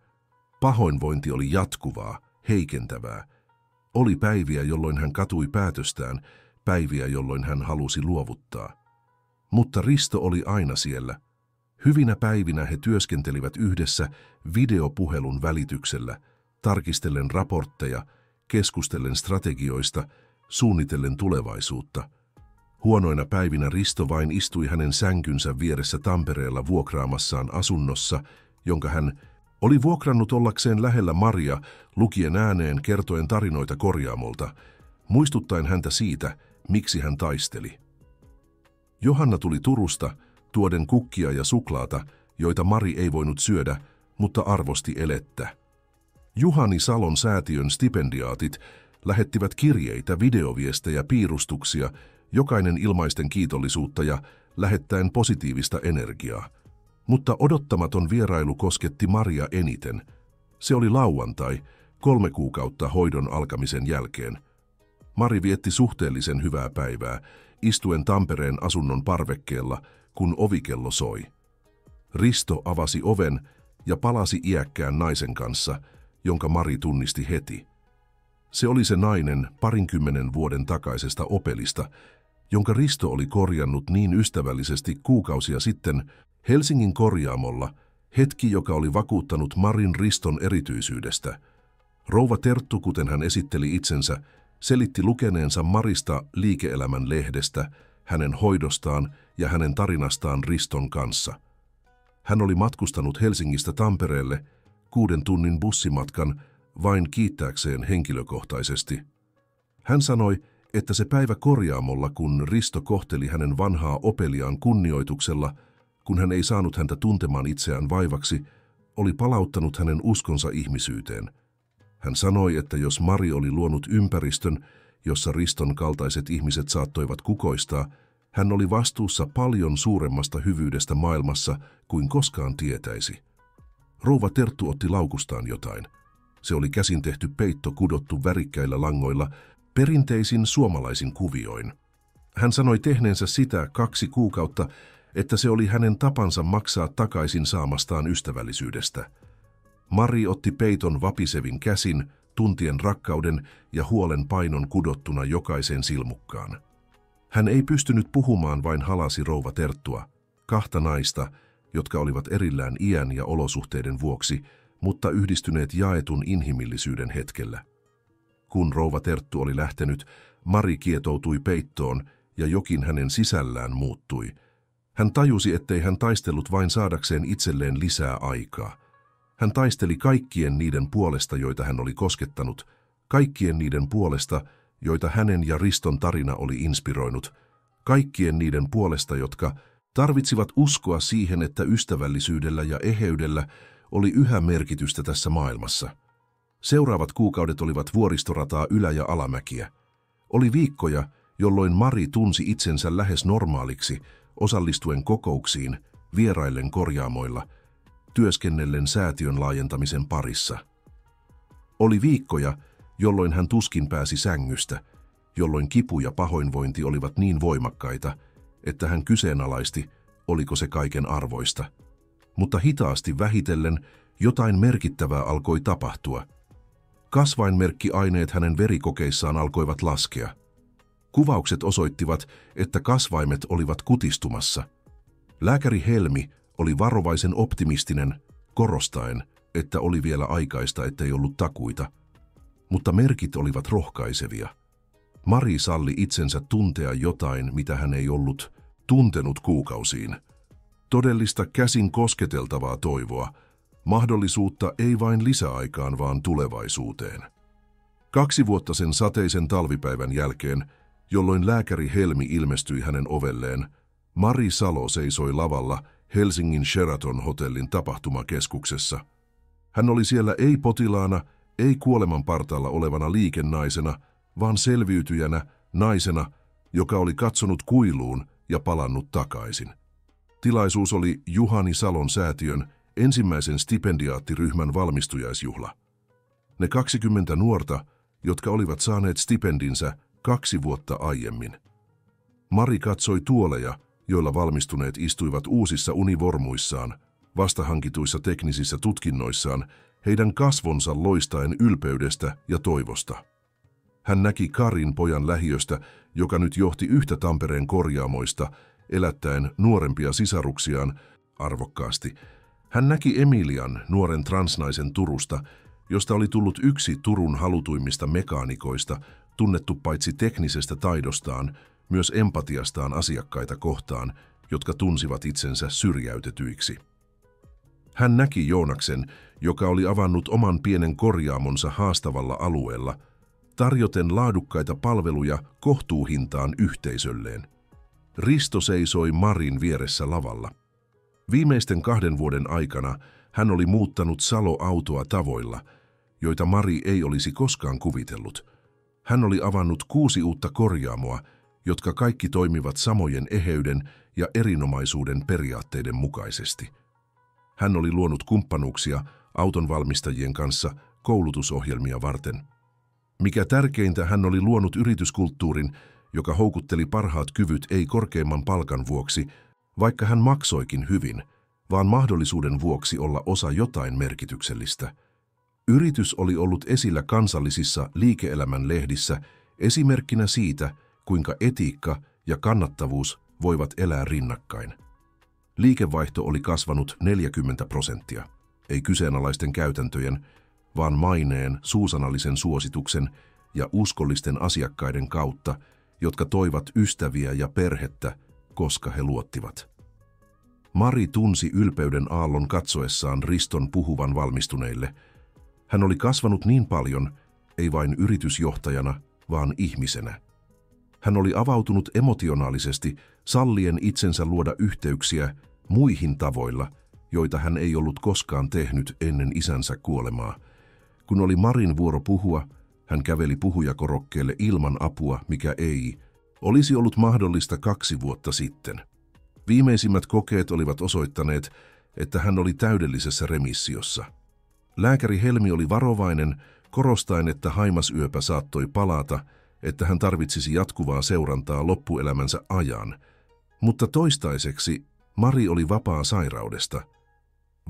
Pahoinvointi oli jatkuvaa, heikentävää. Oli päiviä, jolloin hän katui päätöstään, päiviä, jolloin hän halusi luovuttaa. Mutta Risto oli aina siellä. Hyvinä päivinä he työskentelivät yhdessä videopuhelun välityksellä, tarkistellen raportteja, keskustellen strategioista, suunnitellen tulevaisuutta. Huonoina päivinä Risto vain istui hänen sänkynsä vieressä Tampereella vuokraamassaan asunnossa, jonka hän oli vuokrannut ollakseen lähellä Maria, lukien ääneen kertoen tarinoita korjaamolta, muistuttaen häntä siitä, miksi hän taisteli. Johanna tuli Turusta, tuoden kukkia ja suklaata, joita Mari ei voinut syödä, mutta arvosti elettä. Juhani Salon säätiön stipendiaatit lähettivät kirjeitä, videoviestejä, piirustuksia, jokainen ilmaisten kiitollisuutta ja lähettäen positiivista energiaa. Mutta odottamaton vierailu kosketti Maria eniten. Se oli lauantai, 3 kuukautta hoidon alkamisen jälkeen. Mari vietti suhteellisen hyvää päivää, istuen Tampereen asunnon parvekkeella, kun ovikello soi. Risto avasi oven ja palasi iäkkään naisen kanssa, jonka Mari tunnisti heti. Se oli se nainen 20 vuoden takaisesta Opelista, jonka Risto oli korjannut niin ystävällisesti kuukausia sitten Helsingin korjaamolla, hetki, joka oli vakuuttanut Marin Riston erityisyydestä. Rouva Terttu, kuten hän esitteli itsensä, selitti lukeneensa Marista Liike-elämän lehdestä, hänen hoidostaan ja hänen tarinastaan Riston kanssa. Hän oli matkustanut Helsingistä Tampereelle 6 tunnin bussimatkan vain kiittääkseen henkilökohtaisesti. Hän sanoi, että se päivä korjaamolla, kun Risto kohteli hänen vanhaa Opeliaan kunnioituksella, kun hän ei saanut häntä tuntemaan itseään vaivaksi, oli palauttanut hänen uskonsa ihmisyyteen. Hän sanoi, että jos Mari oli luonut ympäristön, jossa Riston kaltaiset ihmiset saattoivat kukoistaa, hän oli vastuussa paljon suuremmasta hyvyydestä maailmassa kuin koskaan tietäisi. Rouva Terttu otti laukustaan jotain. Se oli käsin tehty peitto kudottu värikkäillä langoilla, perinteisin suomalaisin kuvioin. Hän sanoi tehneensä sitä 2 kuukautta, että se oli hänen tapansa maksaa takaisin saamastaan ystävällisyydestä. Mari otti peiton vapisevin käsin, tuntien rakkauden ja huolen painon kudottuna jokaiseen silmukkaan. Hän ei pystynyt puhumaan, vain halasi rouva Terttua, 2 naista, jotka olivat erillään iän ja olosuhteiden vuoksi, mutta yhdistyneet jaetun inhimillisyyden hetkellä. Kun rouva Terttu oli lähtenyt, Mari kietoutui peittoon ja jokin hänen sisällään muuttui. Hän tajusi, ettei hän taistellut vain saadakseen itselleen lisää aikaa. Hän taisteli kaikkien niiden puolesta, joita hän oli koskettanut, kaikkien niiden puolesta, joita hänen ja Riston tarina oli inspiroinut, kaikkien niiden puolesta, jotka tarvitsivat uskoa siihen, että ystävällisyydellä ja eheydellä oli yhä merkitystä tässä maailmassa. Seuraavat kuukaudet olivat vuoristorataa ylä- ja alamäkiä. Oli viikkoja, jolloin Mari tunsi itsensä lähes normaaliksi, osallistuen kokouksiin, vieraillen korjaamoilla, työskennellen säätiön laajentamisen parissa. Oli viikkoja, jolloin hän tuskin pääsi sängystä, jolloin kipu ja pahoinvointi olivat niin voimakkaita, että hän kyseenalaisti, oliko se kaiken arvoista. Mutta hitaasti vähitellen jotain merkittävää alkoi tapahtua. Kasvainmerkkiaineet hänen verikokeissaan alkoivat laskea. Kuvaukset osoittivat, että kasvaimet olivat kutistumassa. Lääkäri Helmi oli varovaisen optimistinen, korostaen, että oli vielä aikaista, ettei ollut takuita. Mutta merkit olivat rohkaisevia. Mari salli itsensä tuntea jotain, mitä hän ei ollut tuntenut kuukausiin. Todellista käsin kosketeltavaa toivoa, mahdollisuutta ei vain lisäaikaan, vaan tulevaisuuteen. 2 vuotta sen sateisen talvipäivän jälkeen, jolloin lääkäri Helmi ilmestyi hänen ovelleen, Mari Salo seisoi lavalla Helsingin Sheraton-hotellin tapahtumakeskuksessa. Hän oli siellä ei potilaana, ei kuoleman partaalla olevana liikennaisena, vaan selviytyjänä, naisena, joka oli katsonut kuiluun ja palannut takaisin. Tilaisuus oli Juhani Salon säätiön ensimmäisen stipendiaattiryhmän valmistujaisjuhla. Ne 20 nuorta, jotka olivat saaneet stipendinsä 2 vuotta aiemmin. Mari katsoi tuoleja, joilla valmistuneet istuivat uusissa univormuissaan, vastahankituissa teknisissä tutkinnoissaan, heidän kasvonsa loistaen ylpeydestä ja toivosta. Hän näki Karin pojan lähiöstä, joka nyt johti yhtä Tampereen korjaamoista, elättäen nuorempia sisaruksiaan arvokkaasti. Hän näki Emilian, nuoren transnaisen Turusta, josta oli tullut yksi Turun halutuimmista mekaanikoista, tunnettu paitsi teknisestä taidostaan, myös empatiastaan asiakkaita kohtaan, jotka tunsivat itsensä syrjäytetyiksi. Hän näki Joonaksen, joka oli avannut oman pienen korjaamonsa haastavalla alueella, tarjoten laadukkaita palveluja kohtuuhintaan yhteisölleen. Risto seisoi Marin vieressä lavalla. Viimeisten 2 vuoden aikana hän oli muuttanut Salo-autoa tavoilla, joita Mari ei olisi koskaan kuvitellut. Hän oli avannut 6 uutta korjaamoa, jotka kaikki toimivat samojen eheyden ja erinomaisuuden periaatteiden mukaisesti. Hän oli luonut kumppanuuksia autonvalmistajien kanssa koulutusohjelmia varten. Mikä tärkeintä, hän oli luonut yrityskulttuurin, joka houkutteli parhaat kyvyt ei korkeimman palkan vuoksi, vaikka hän maksoikin hyvin, vaan mahdollisuuden vuoksi olla osa jotain merkityksellistä. Yritys oli ollut esillä kansallisissa liike-elämän lehdissä esimerkkinä siitä, kuinka etiikka ja kannattavuus voivat elää rinnakkain. Liikevaihto oli kasvanut 40%, ei kyseenalaisten käytäntöjen, vaan maineen, suusanallisen suosituksen ja uskollisten asiakkaiden kautta, jotka toivat ystäviä ja perhettä, koska he luottivat. Mari tunsi ylpeyden aallon katsoessaan Riston puhuvan valmistuneille. Hän oli kasvanut niin paljon, ei vain yritysjohtajana, vaan ihmisenä. Hän oli avautunut emotionaalisesti, sallien itsensä luoda yhteyksiä muihin tavoilla, joita hän ei ollut koskaan tehnyt ennen isänsä kuolemaa. Kun oli Marin vuoro puhua, hän käveli puhujakorokkeelle ilman apua, mikä ei olisi ollut mahdollista 2 vuotta sitten. Viimeisimmät kokeet olivat osoittaneet, että hän oli täydellisessä remissiossa. Lääkäri Helmi oli varovainen, korostaen, että haimasyöpä saattoi palata, että hän tarvitsisi jatkuvaa seurantaa loppuelämänsä ajan. Mutta toistaiseksi Mari oli vapaa sairaudesta,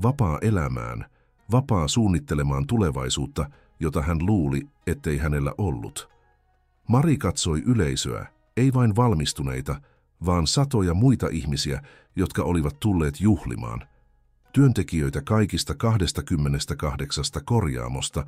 vapaa elämään, vapaa suunnittelemaan tulevaisuutta, jota hän luuli, ettei hänellä ollut. Mari katsoi yleisöä, ei vain valmistuneita, vaan satoja muita ihmisiä, jotka olivat tulleet juhlimaan. Työntekijöitä kaikista 28 korjaamosta,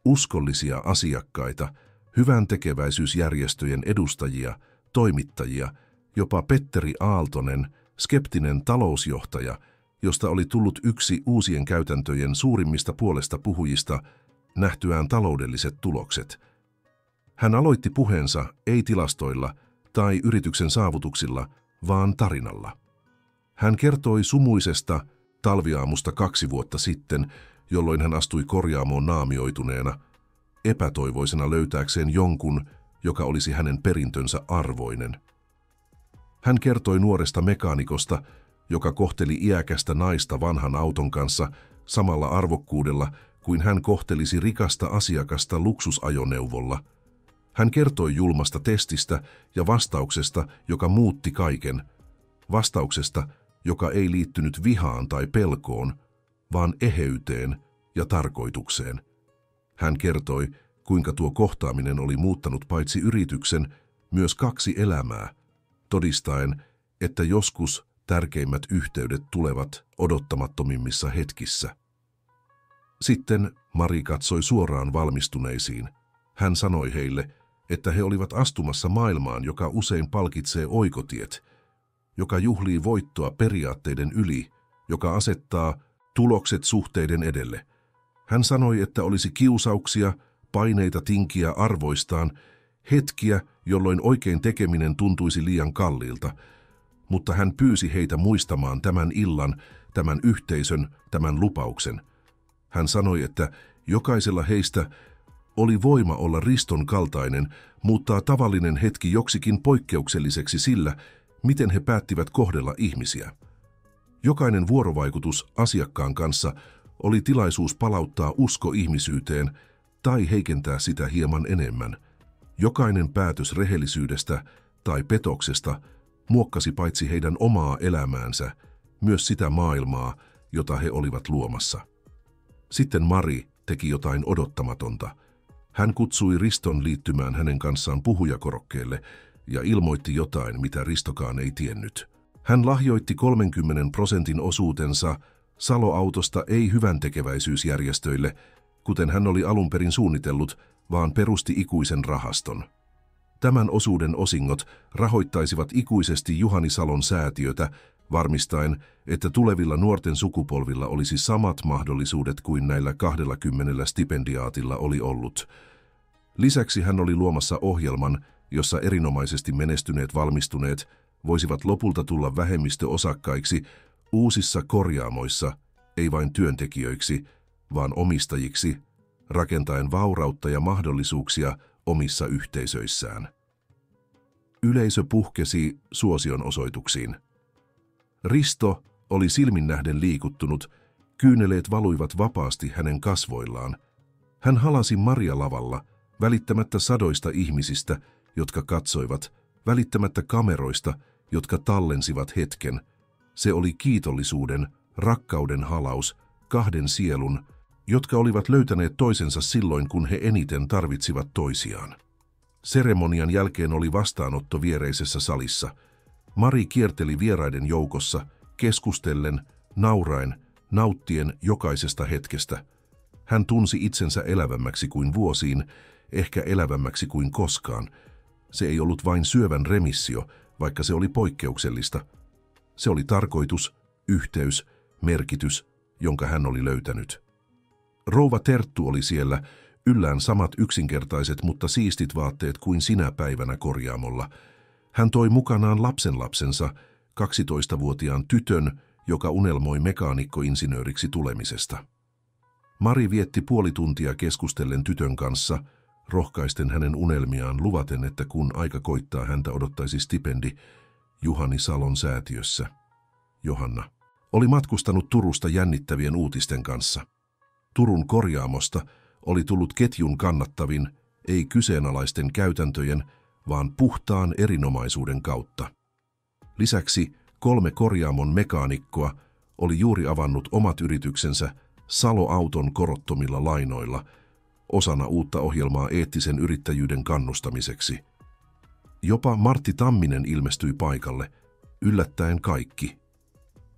uskollisia asiakkaita, hyvän tekeväisyysjärjestöjen edustajia, toimittajia, jopa Petteri Aaltonen, skeptinen talousjohtaja, josta oli tullut yksi uusien käytäntöjen suurimmista puolesta puhujista, nähtyään taloudelliset tulokset. Hän aloitti puheensa ei tilastoilla tai yrityksen saavutuksilla, vaan tarinalla. Hän kertoi sumuisesta talviaamusta 2 vuotta sitten, jolloin hän astui korjaamoon naamioituneena, epätoivoisena löytääkseen jonkun, joka olisi hänen perintönsä arvoinen. Hän kertoi nuoresta mekaanikosta, joka kohteli iäkästä naista vanhan auton kanssa samalla arvokkuudella kuin hän kohtelisi rikasta asiakasta luksusajoneuvolla. Hän kertoi julmasta testistä ja vastauksesta, joka muutti kaiken. Vastauksesta, joka ei liittynyt vihaan tai pelkoon, vaan eheyteen ja tarkoitukseen. Hän kertoi, kuinka tuo kohtaaminen oli muuttanut paitsi yrityksen, myös 2 elämää, todistaen, että joskus tärkeimmät yhteydet tulevat odottamattomimmissa hetkissä. Sitten Mari katsoi suoraan valmistuneisiin. Hän sanoi heille, että he olivat astumassa maailmaan, joka usein palkitsee oikotiet, joka juhlii voittoa periaatteiden yli, joka asettaa tulokset suhteiden edelle. Hän sanoi, että olisi kiusauksia, paineita tinkiä arvoistaan, hetkiä, jolloin oikein tekeminen tuntuisi liian kalliilta, mutta hän pyysi heitä muistamaan tämän illan, tämän yhteisön, tämän lupauksen. Hän sanoi, että jokaisella heistä oli voima olla Riston kaltainen, muuttaa tavallinen hetki joksikin poikkeukselliseksi sillä, miten he päättivät kohdella ihmisiä. Jokainen vuorovaikutus asiakkaan kanssa oli tilaisuus palauttaa usko ihmisyyteen tai heikentää sitä hieman enemmän. Jokainen päätös rehellisyydestä tai petoksesta muokkasi paitsi heidän omaa elämäänsä, myös sitä maailmaa, jota he olivat luomassa. Sitten Mari teki jotain odottamatonta. Hän kutsui Riston liittymään hänen kanssaan puhujakorokkeelle ja ilmoitti jotain, mitä Ristokaan ei tiennyt. Hän lahjoitti 30% osuutensa Salo-autosta ei hyväntekeväisyysjärjestöille, kuten hän oli alun perin suunnitellut, vaan perusti ikuisen rahaston. Tämän osuuden osingot rahoittaisivat ikuisesti Juhani Salon säätiötä, varmistaen, että tulevilla nuorten sukupolvilla olisi samat mahdollisuudet kuin näillä 20 stipendiaatilla oli ollut. Lisäksi hän oli luomassa ohjelman, jossa erinomaisesti menestyneet valmistuneet voisivat lopulta tulla vähemmistöosakkaiksi uusissa korjaamoissa, ei vain työntekijöiksi, vaan omistajiksi, rakentaen vaurautta ja mahdollisuuksia omissa yhteisöissään. Yleisö puhkesi suosionosoituksiin. Risto oli silminnähden liikuttunut, kyyneleet valuivat vapaasti hänen kasvoillaan. Hän halasi Maria-lavalla, välittämättä sadoista ihmisistä, jotka katsoivat, välittämättä kameroista, jotka tallensivat hetken. Se oli kiitollisuuden, rakkauden halaus, kahden sielun, jotka olivat löytäneet toisensa silloin, kun he eniten tarvitsivat toisiaan. Seremonian jälkeen oli vastaanotto viereisessä salissa. Mari kierteli vieraiden joukossa, keskustellen, nauraen, nauttien jokaisesta hetkestä. Hän tunsi itsensä elävämmäksi kuin vuosiin, ehkä elävämmäksi kuin koskaan. Se ei ollut vain syövän remissio, vaikka se oli poikkeuksellista. Se oli tarkoitus, yhteys, merkitys, jonka hän oli löytänyt. Rouva Terttu oli siellä, yllään samat yksinkertaiset, mutta siistit vaatteet kuin sinä päivänä korjaamolla. Hän toi mukanaan lapsenlapsensa, 12-vuotiaan tytön, joka unelmoi mekaanikkoinsinööriksi tulemisesta. Mari vietti puoli tuntia keskustellen tytön kanssa, rohkaisten hänen unelmiaan luvaten, että kun aika koittaa, häntä odottaisi stipendi Juhani Salon säätiössä. Johanna oli matkustanut Turusta jännittävien uutisten kanssa. Turun korjaamosta oli tullut ketjun kannattavin, ei kyseenalaisten käytäntöjen, vaan puhtaan erinomaisuuden kautta. Lisäksi 3 korjaamon mekaanikkoa oli juuri avannut omat yrityksensä Salo-auton korottomilla lainoilla, osana uutta ohjelmaa eettisen yrittäjyyden kannustamiseksi. Jopa Martti Tamminen ilmestyi paikalle, yllättäen kaikki.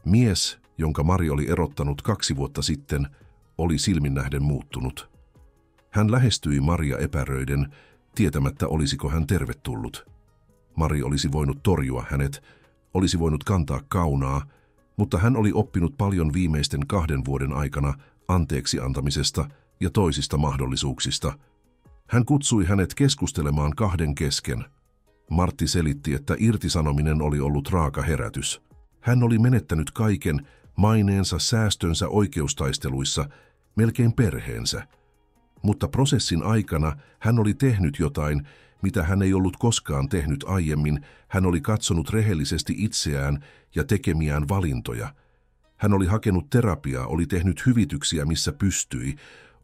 Mies, jonka Mari oli erottanut 2 vuotta sitten, oli silminnähden muuttunut. Hän lähestyi Maria epäröiden, tietämättä olisiko hän tervetullut. Mari olisi voinut torjua hänet, olisi voinut kantaa kaunaa, mutta hän oli oppinut paljon viimeisten 2 vuoden aikana anteeksi antamisesta ja toisista mahdollisuuksista. Hän kutsui hänet keskustelemaan 2 kesken. Martti selitti, että irtisanominen oli ollut raaka herätys. Hän oli menettänyt kaiken, maineensa, säästönsä oikeustaisteluissa, melkein perheensä. Mutta prosessin aikana hän oli tehnyt jotain, mitä hän ei ollut koskaan tehnyt aiemmin. Hän oli katsonut rehellisesti itseään ja tekemiään valintoja. Hän oli hakenut terapiaa, oli tehnyt hyvityksiä missä pystyi,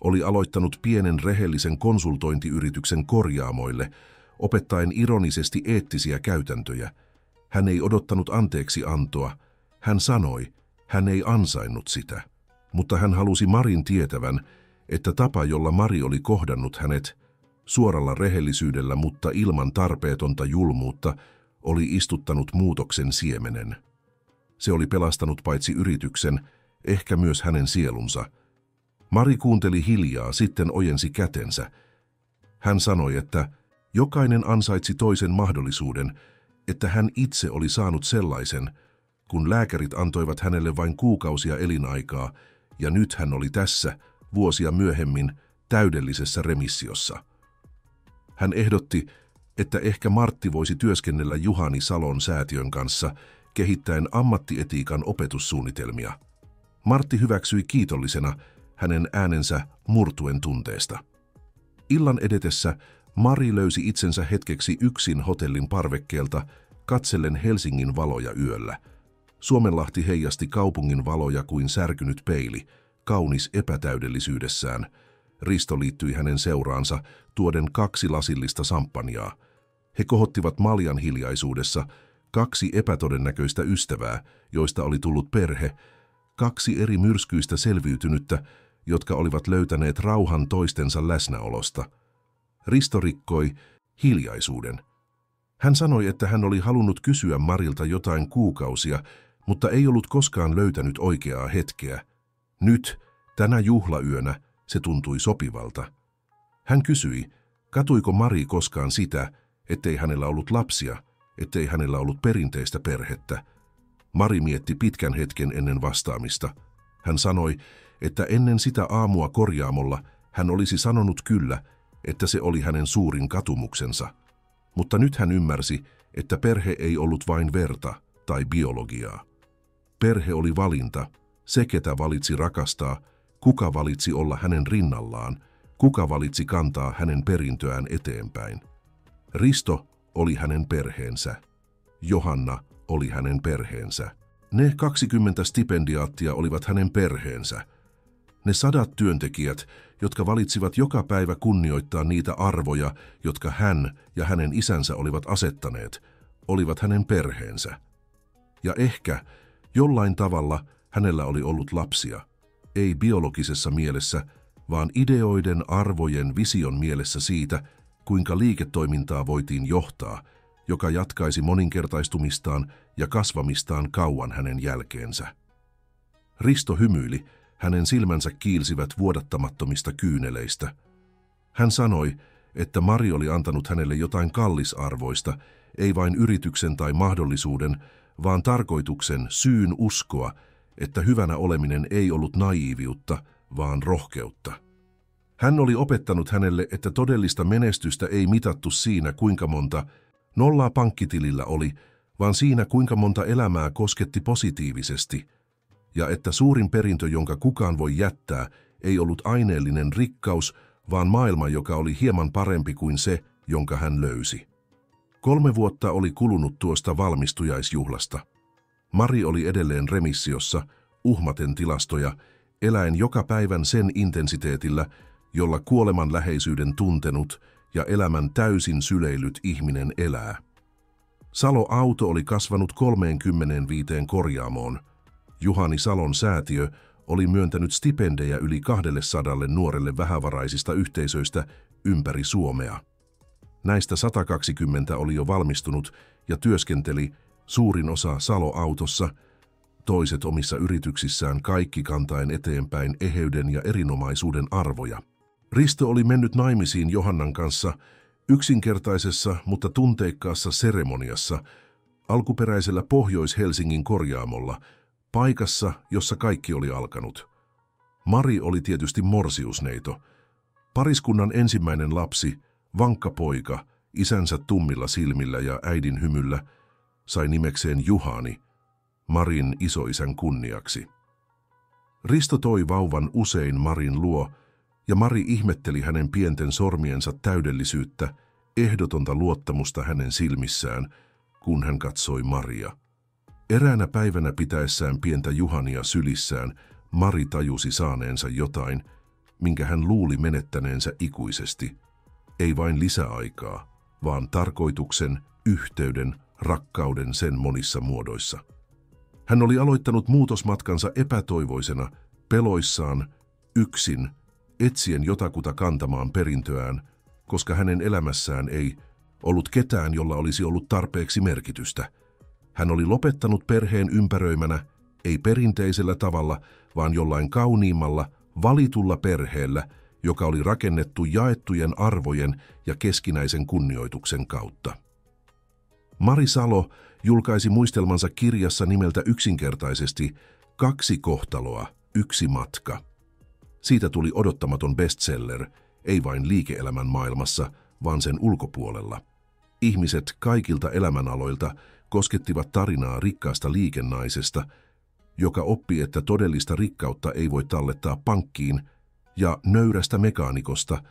oli aloittanut pienen rehellisen konsultointiyrityksen korjaamoille, opettaen ironisesti eettisiä käytäntöjä. Hän ei odottanut anteeksi antoa. Hän sanoi, hän ei ansainnut sitä. Mutta hän halusi Marin tietävän, että tapa, jolla Mari oli kohdannut hänet, suoralla rehellisyydellä mutta ilman tarpeetonta julmuutta, oli istuttanut muutoksen siemenen. Se oli pelastanut paitsi yrityksen, ehkä myös hänen sielunsa. Mari kuunteli hiljaa, sitten ojensi kätensä. Hän sanoi, että jokainen ansaitsi toisen mahdollisuuden, että hän itse oli saanut sellaisen, kun lääkärit antoivat hänelle vain kuukausia elinaikaa, ja nyt hän oli tässä, vuosia myöhemmin, täydellisessä remissiossa. Hän ehdotti, että ehkä Martti voisi työskennellä Juhani Salon säätiön kanssa, kehittäen ammattietiikan opetussuunnitelmia. Martti hyväksyi kiitollisena, hänen äänensä murtuen tunteesta. Illan edetessä Mari löysi itsensä hetkeksi yksin hotellin parvekkeelta, katsellen Helsingin valoja yöllä. Suomenlahti heijasti kaupungin valoja kuin särkynyt peili, kaunis epätäydellisyydessään. Risto liittyi hänen seuraansa, tuoden 2 lasillista samppanjaa. He kohottivat maljan hiljaisuudessa 2 epätodennäköistä ystävää, joista oli tullut perhe, 2 eri myrskyistä selviytynyttä, jotka olivat löytäneet rauhan toistensa läsnäolosta. Risto rikkoi hiljaisuuden. Hän sanoi, että hän oli halunnut kysyä Marilta jotain kuukausia, mutta ei ollut koskaan löytänyt oikeaa hetkeä. Nyt, tänä juhlayönä, se tuntui sopivalta. Hän kysyi, katuiko Mari koskaan sitä, ettei hänellä ollut lapsia, ettei hänellä ollut perinteistä perhettä. Mari mietti pitkän hetken ennen vastaamista. Hän sanoi, että ennen sitä aamua korjaamolla hän olisi sanonut kyllä, että se oli hänen suurin katumuksensa. Mutta nyt hän ymmärsi, että perhe ei ollut vain verta tai biologiaa. Perhe oli valinta, se ketä valitsi rakastaa, kuka valitsi olla hänen rinnallaan, kuka valitsi kantaa hänen perintöään eteenpäin. Risto oli hänen perheensä. Johanna oli hänen perheensä. Ne 20 stipendiaattia olivat hänen perheensä. Ne 100 työntekijät, jotka valitsivat joka päivä kunnioittaa niitä arvoja, jotka hän ja hänen isänsä olivat asettaneet, olivat hänen perheensä. Ja ehkä jollain tavalla hänellä oli ollut lapsia, ei biologisessa mielessä, vaan ideoiden, arvojen, vision mielessä siitä, kuinka liiketoimintaa voitiin johtaa, joka jatkaisi moninkertaistumistaan ja kasvamistaan kauan hänen jälkeensä. Risto hymyili, hänen silmänsä kiilsivät vuodattamattomista kyyneleistä. Hän sanoi, että Mari oli antanut hänelle jotain kallisarvoista, ei vain yrityksen tai mahdollisuuden, vaan tarkoituksen, syyn uskoa, että hyvänä oleminen ei ollut naiiviutta, vaan rohkeutta. Hän oli opettanut hänelle, että todellista menestystä ei mitattu siinä, kuinka monta nollaa pankkitilillä oli, vaan siinä, kuinka monta elämää kosketti positiivisesti, ja että suurin perintö, jonka kukaan voi jättää, ei ollut aineellinen rikkaus, vaan maailma, joka oli hieman parempi kuin se, jonka hän löysi. 3 vuotta oli kulunut tuosta valmistujaisjuhlasta. Mari oli edelleen remissiossa, uhmaten tilastoja, eläen joka päivän sen intensiteetillä, jolla kuoleman läheisyyden tuntenut ja elämän täysin syleilyt ihminen elää. Salo-auto oli kasvanut 35 korjaamoon. Juhani Salon säätiö oli myöntänyt stipendejä yli 200 nuorelle vähävaraisista yhteisöistä ympäri Suomea. Näistä 120 oli jo valmistunut ja työskenteli, suurin osa Salo-autossa, toiset omissa yrityksissään, kaikki kantaen eteenpäin eheyden ja erinomaisuuden arvoja. Risto oli mennyt naimisiin Johannan kanssa yksinkertaisessa, mutta tunteikkaassa seremoniassa, alkuperäisellä Pohjois-Helsingin korjaamolla, paikassa, jossa kaikki oli alkanut. Mari oli tietysti morsiusneito. Pariskunnan ensimmäinen lapsi, vankka poika, isänsä tummilla silmillä ja äidin hymyllä, sai nimekseen Juhani, Marin isoisän kunniaksi. Risto toi vauvan usein Marin luo, ja Mari ihmetteli hänen pienten sormiensa täydellisyyttä, ehdotonta luottamusta hänen silmissään, kun hän katsoi Maria. Eräänä päivänä pitäessään pientä Juhania sylissään, Mari tajusi saaneensa jotain, minkä hän luuli menettäneensä ikuisesti. Ei vain lisäaikaa, vaan tarkoituksen, yhteyden, rakkauden sen monissa muodoissa. Hän oli aloittanut muutosmatkansa epätoivoisena, peloissaan, yksin, etsien jotakuta kantamaan perintöään, koska hänen elämässään ei ollut ketään, jolla olisi ollut tarpeeksi merkitystä. Hän oli lopettanut perheen ympäröimänä, ei perinteisellä tavalla, vaan jollain kauniimmalla, valitulla perheellä, joka oli rakennettu jaettujen arvojen ja keskinäisen kunnioituksen kautta. Mari Salo julkaisi muistelmansa kirjassa nimeltä yksinkertaisesti 2 kohtaloa, 1 matka. Siitä tuli odottamaton bestseller, ei vain liike-elämän maailmassa, vaan sen ulkopuolella. Ihmiset kaikilta elämänaloilta koskettivat tarinaa rikkaasta liikennaisesta, joka oppi, että todellista rikkautta ei voi tallettaa pankkiin, ja nöyrästä mekaanikosta,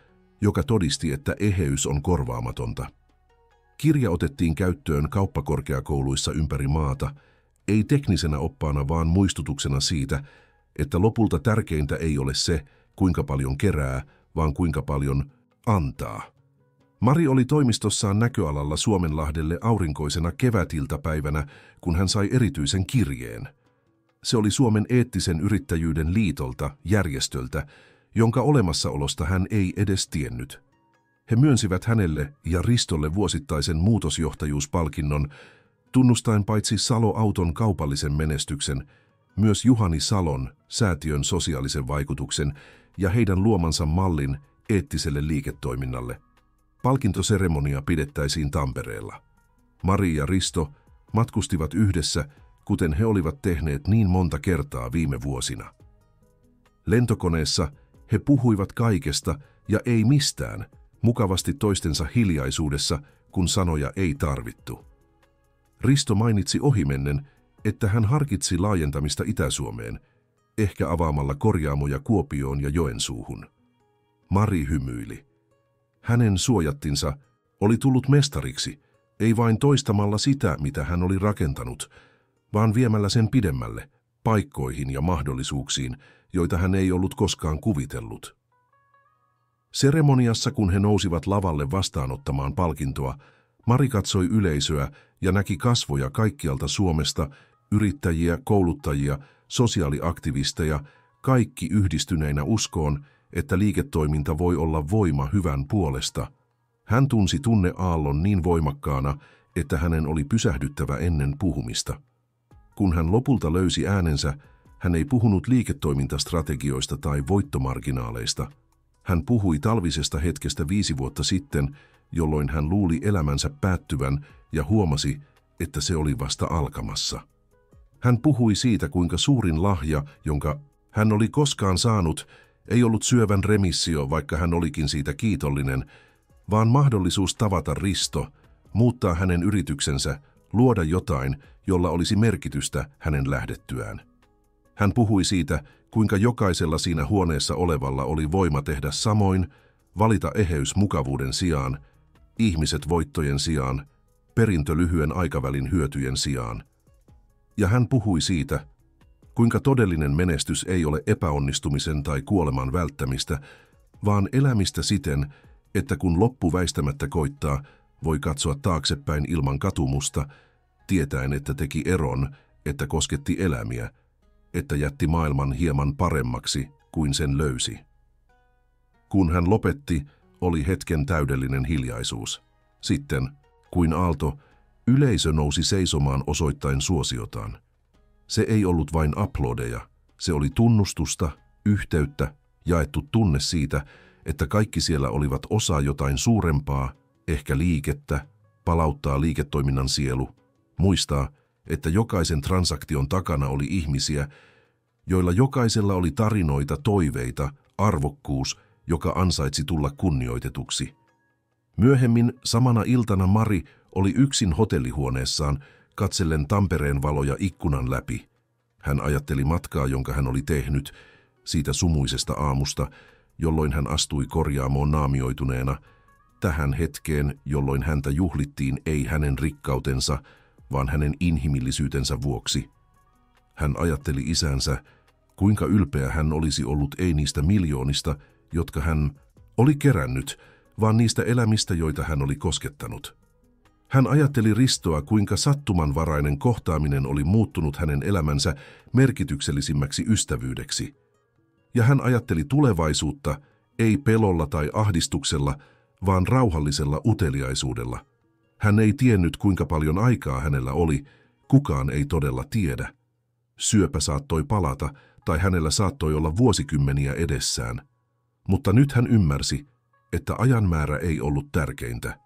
joka todisti, että eheys on korvaamatonta. Kirja otettiin käyttöön kauppakorkeakouluissa ympäri maata, ei teknisenä oppaana, vaan muistutuksena siitä, että lopulta tärkeintä ei ole se, kuinka paljon kerää, vaan kuinka paljon antaa. Mari oli toimistossaan näköalalla Suomenlahdelle aurinkoisena kevätiltapäivänä, kun hän sai erityisen kirjeen. Se oli Suomen eettisen yrittäjyyden liitolta, järjestöltä, jonka olemassaolosta hän ei edes tiennyt. He myönsivät hänelle ja Ristolle vuosittaisen muutosjohtajuuspalkinnon, tunnustaen paitsi Salo-auton kaupallisen menestyksen, myös Juhani Salon säätiön sosiaalisen vaikutuksen ja heidän luomansa mallin eettiselle liiketoiminnalle. Palkintoseremonia pidettäisiin Tampereella. Mari ja Risto matkustivat yhdessä, kuten he olivat tehneet niin monta kertaa viime vuosina. Lentokoneessa he puhuivat kaikesta ja ei mistään, mukavasti toistensa hiljaisuudessa, kun sanoja ei tarvittu. Risto mainitsi ohimennen, että hän harkitsi laajentamista Itä-Suomeen, ehkä avaamalla korjaamoja Kuopioon ja Joensuuhun. Mari hymyili. Hänen suojattinsa oli tullut mestariksi, ei vain toistamalla sitä, mitä hän oli rakentanut, vaan viemällä sen pidemmälle, paikkoihin ja mahdollisuuksiin, joita hän ei ollut koskaan kuvitellut. Seremoniassa, kun he nousivat lavalle vastaanottamaan palkintoa, Mari katsoi yleisöä ja näki kasvoja kaikkialta Suomesta, yrittäjiä, kouluttajia, sosiaaliaktivisteja, kaikki yhdistyneinä uskoon, että liiketoiminta voi olla voima hyvän puolesta. Hän tunsi tunneaallon niin voimakkaana, että hänen oli pysähdyttävä ennen puhumista. Kun hän lopulta löysi äänensä, hän ei puhunut liiketoimintastrategioista tai voittomarginaaleista. Hän puhui talvisesta hetkestä 5 vuotta sitten, jolloin hän luuli elämänsä päättyvän ja huomasi, että se oli vasta alkamassa. Hän puhui siitä, kuinka suurin lahja, jonka hän oli koskaan saanut, ei ollut syövän remissio, vaikka hän olikin siitä kiitollinen, vaan mahdollisuus tavata Risto, muuttaa hänen yrityksensä, luoda jotain, jolla olisi merkitystä hänen lähdettyään. Hän puhui siitä, kuinka jokaisella siinä huoneessa olevalla oli voima tehdä samoin, valita eheys mukavuuden sijaan, ihmiset voittojen sijaan, perintö lyhyen aikavälin hyötyjen sijaan. Ja hän puhui siitä, kuinka todellinen menestys ei ole epäonnistumisen tai kuoleman välttämistä, vaan elämistä siten, että kun loppu väistämättä koittaa, voi katsoa taaksepäin ilman katumusta, tietäen, että teki eron, että kosketti elämiä, että jätti maailman hieman paremmaksi kuin sen löysi. Kun hän lopetti, oli hetken täydellinen hiljaisuus. Sitten, kuin aalto, yleisö nousi seisomaan osoittain suosiotaan. Se ei ollut vain aplodeja, se oli tunnustusta, yhteyttä, jaettu tunne siitä, että kaikki siellä olivat osa jotain suurempaa, ehkä liikettä, palauttaa liiketoiminnan sielu, muistaa, että jokaisen transaktion takana oli ihmisiä, joilla jokaisella oli tarinoita, toiveita, arvokkuus, joka ansaitsi tulla kunnioitetuksi. Myöhemmin samana iltana Mari oli yksin hotellihuoneessaan, katsellen Tampereen valoja ikkunan läpi. Hän ajatteli matkaa, jonka hän oli tehnyt, siitä sumuisesta aamusta, jolloin hän astui korjaamoon naamioituneena, tähän hetkeen, jolloin häntä juhlittiin ei hänen rikkautensa, vaan hänen inhimillisyytensä vuoksi. Hän ajatteli isänsä, kuinka ylpeä hän olisi ollut ei niistä miljoonista, jotka hän oli kerännyt, vaan niistä elämistä, joita hän oli koskettanut. Hän ajatteli Ristoa, kuinka sattumanvarainen kohtaaminen oli muuttunut hänen elämänsä merkityksellisimmäksi ystävyydeksi. Ja hän ajatteli tulevaisuutta, ei pelolla tai ahdistuksella, vaan rauhallisella uteliaisuudella. Hän ei tiennyt, kuinka paljon aikaa hänellä oli, kukaan ei todella tiedä. Syöpä saattoi palata, tai hänellä saattoi olla vuosikymmeniä edessään. Mutta nyt hän ymmärsi, että ajan määrä ei ollut tärkeintä.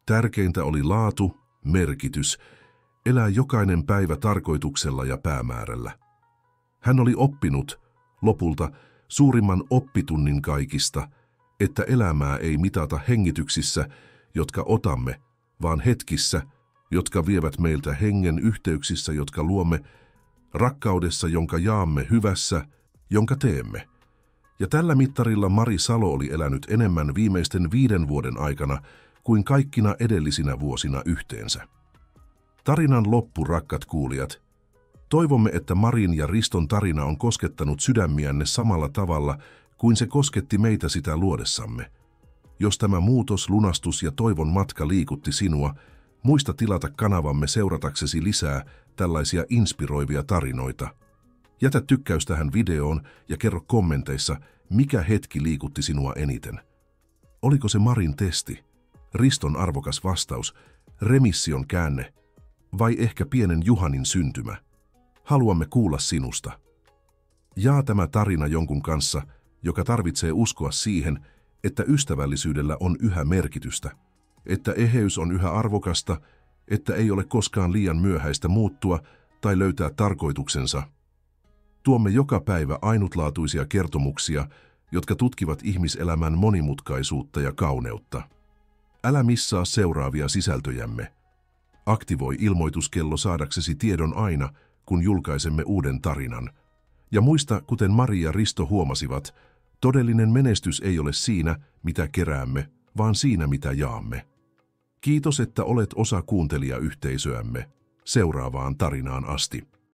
Tärkeintä oli laatu, merkitys, elää jokainen päivä tarkoituksella ja päämäärällä. Hän oli oppinut, lopulta suurimman oppitunnin kaikista, että elämää ei mitata hengityksissä, jotka otamme, vaan hetkissä, jotka vievät meiltä hengen, yhteyksissä, jotka luomme, rakkaudessa, jonka jaamme, hyvässä, jonka teemme. Ja tällä mittarilla Mari Salo oli elänyt enemmän viimeisten 5 vuoden aikana kuin kaikkina edellisinä vuosina yhteensä. Tarinan loppu, rakkat kuulijat. Toivomme, että Marin ja Riston tarina on koskettanut sydämiänne samalla tavalla kuin se kosketti meitä sitä luodessamme. Jos tämä muutos, lunastus ja toivon matka liikutti sinua, muista tilata kanavamme seurataksesi lisää tällaisia inspiroivia tarinoita. Jätä tykkäys tähän videoon ja kerro kommenteissa, mikä hetki liikutti sinua eniten. Oliko se Marin testi, Riston arvokas vastaus, remission käänne vai ehkä pienen Juhanin syntymä? Haluamme kuulla sinusta. Jaa tämä tarina jonkun kanssa, joka tarvitsee uskoa siihen, että ystävällisyydellä on yhä merkitystä, että eheys on yhä arvokasta, että ei ole koskaan liian myöhäistä muuttua tai löytää tarkoituksensa. Tuomme joka päivä ainutlaatuisia kertomuksia, jotka tutkivat ihmiselämän monimutkaisuutta ja kauneutta. Älä missaa seuraavia sisältöjämme. Aktivoi ilmoituskello saadaksesi tiedon aina, kun julkaisemme uuden tarinan. Ja muista, kuten Mari ja Risto huomasivat, todellinen menestys ei ole siinä, mitä keräämme, vaan siinä, mitä jaamme. Kiitos, että olet osa kuuntelijayhteisöämme. Seuraavaan tarinaan asti.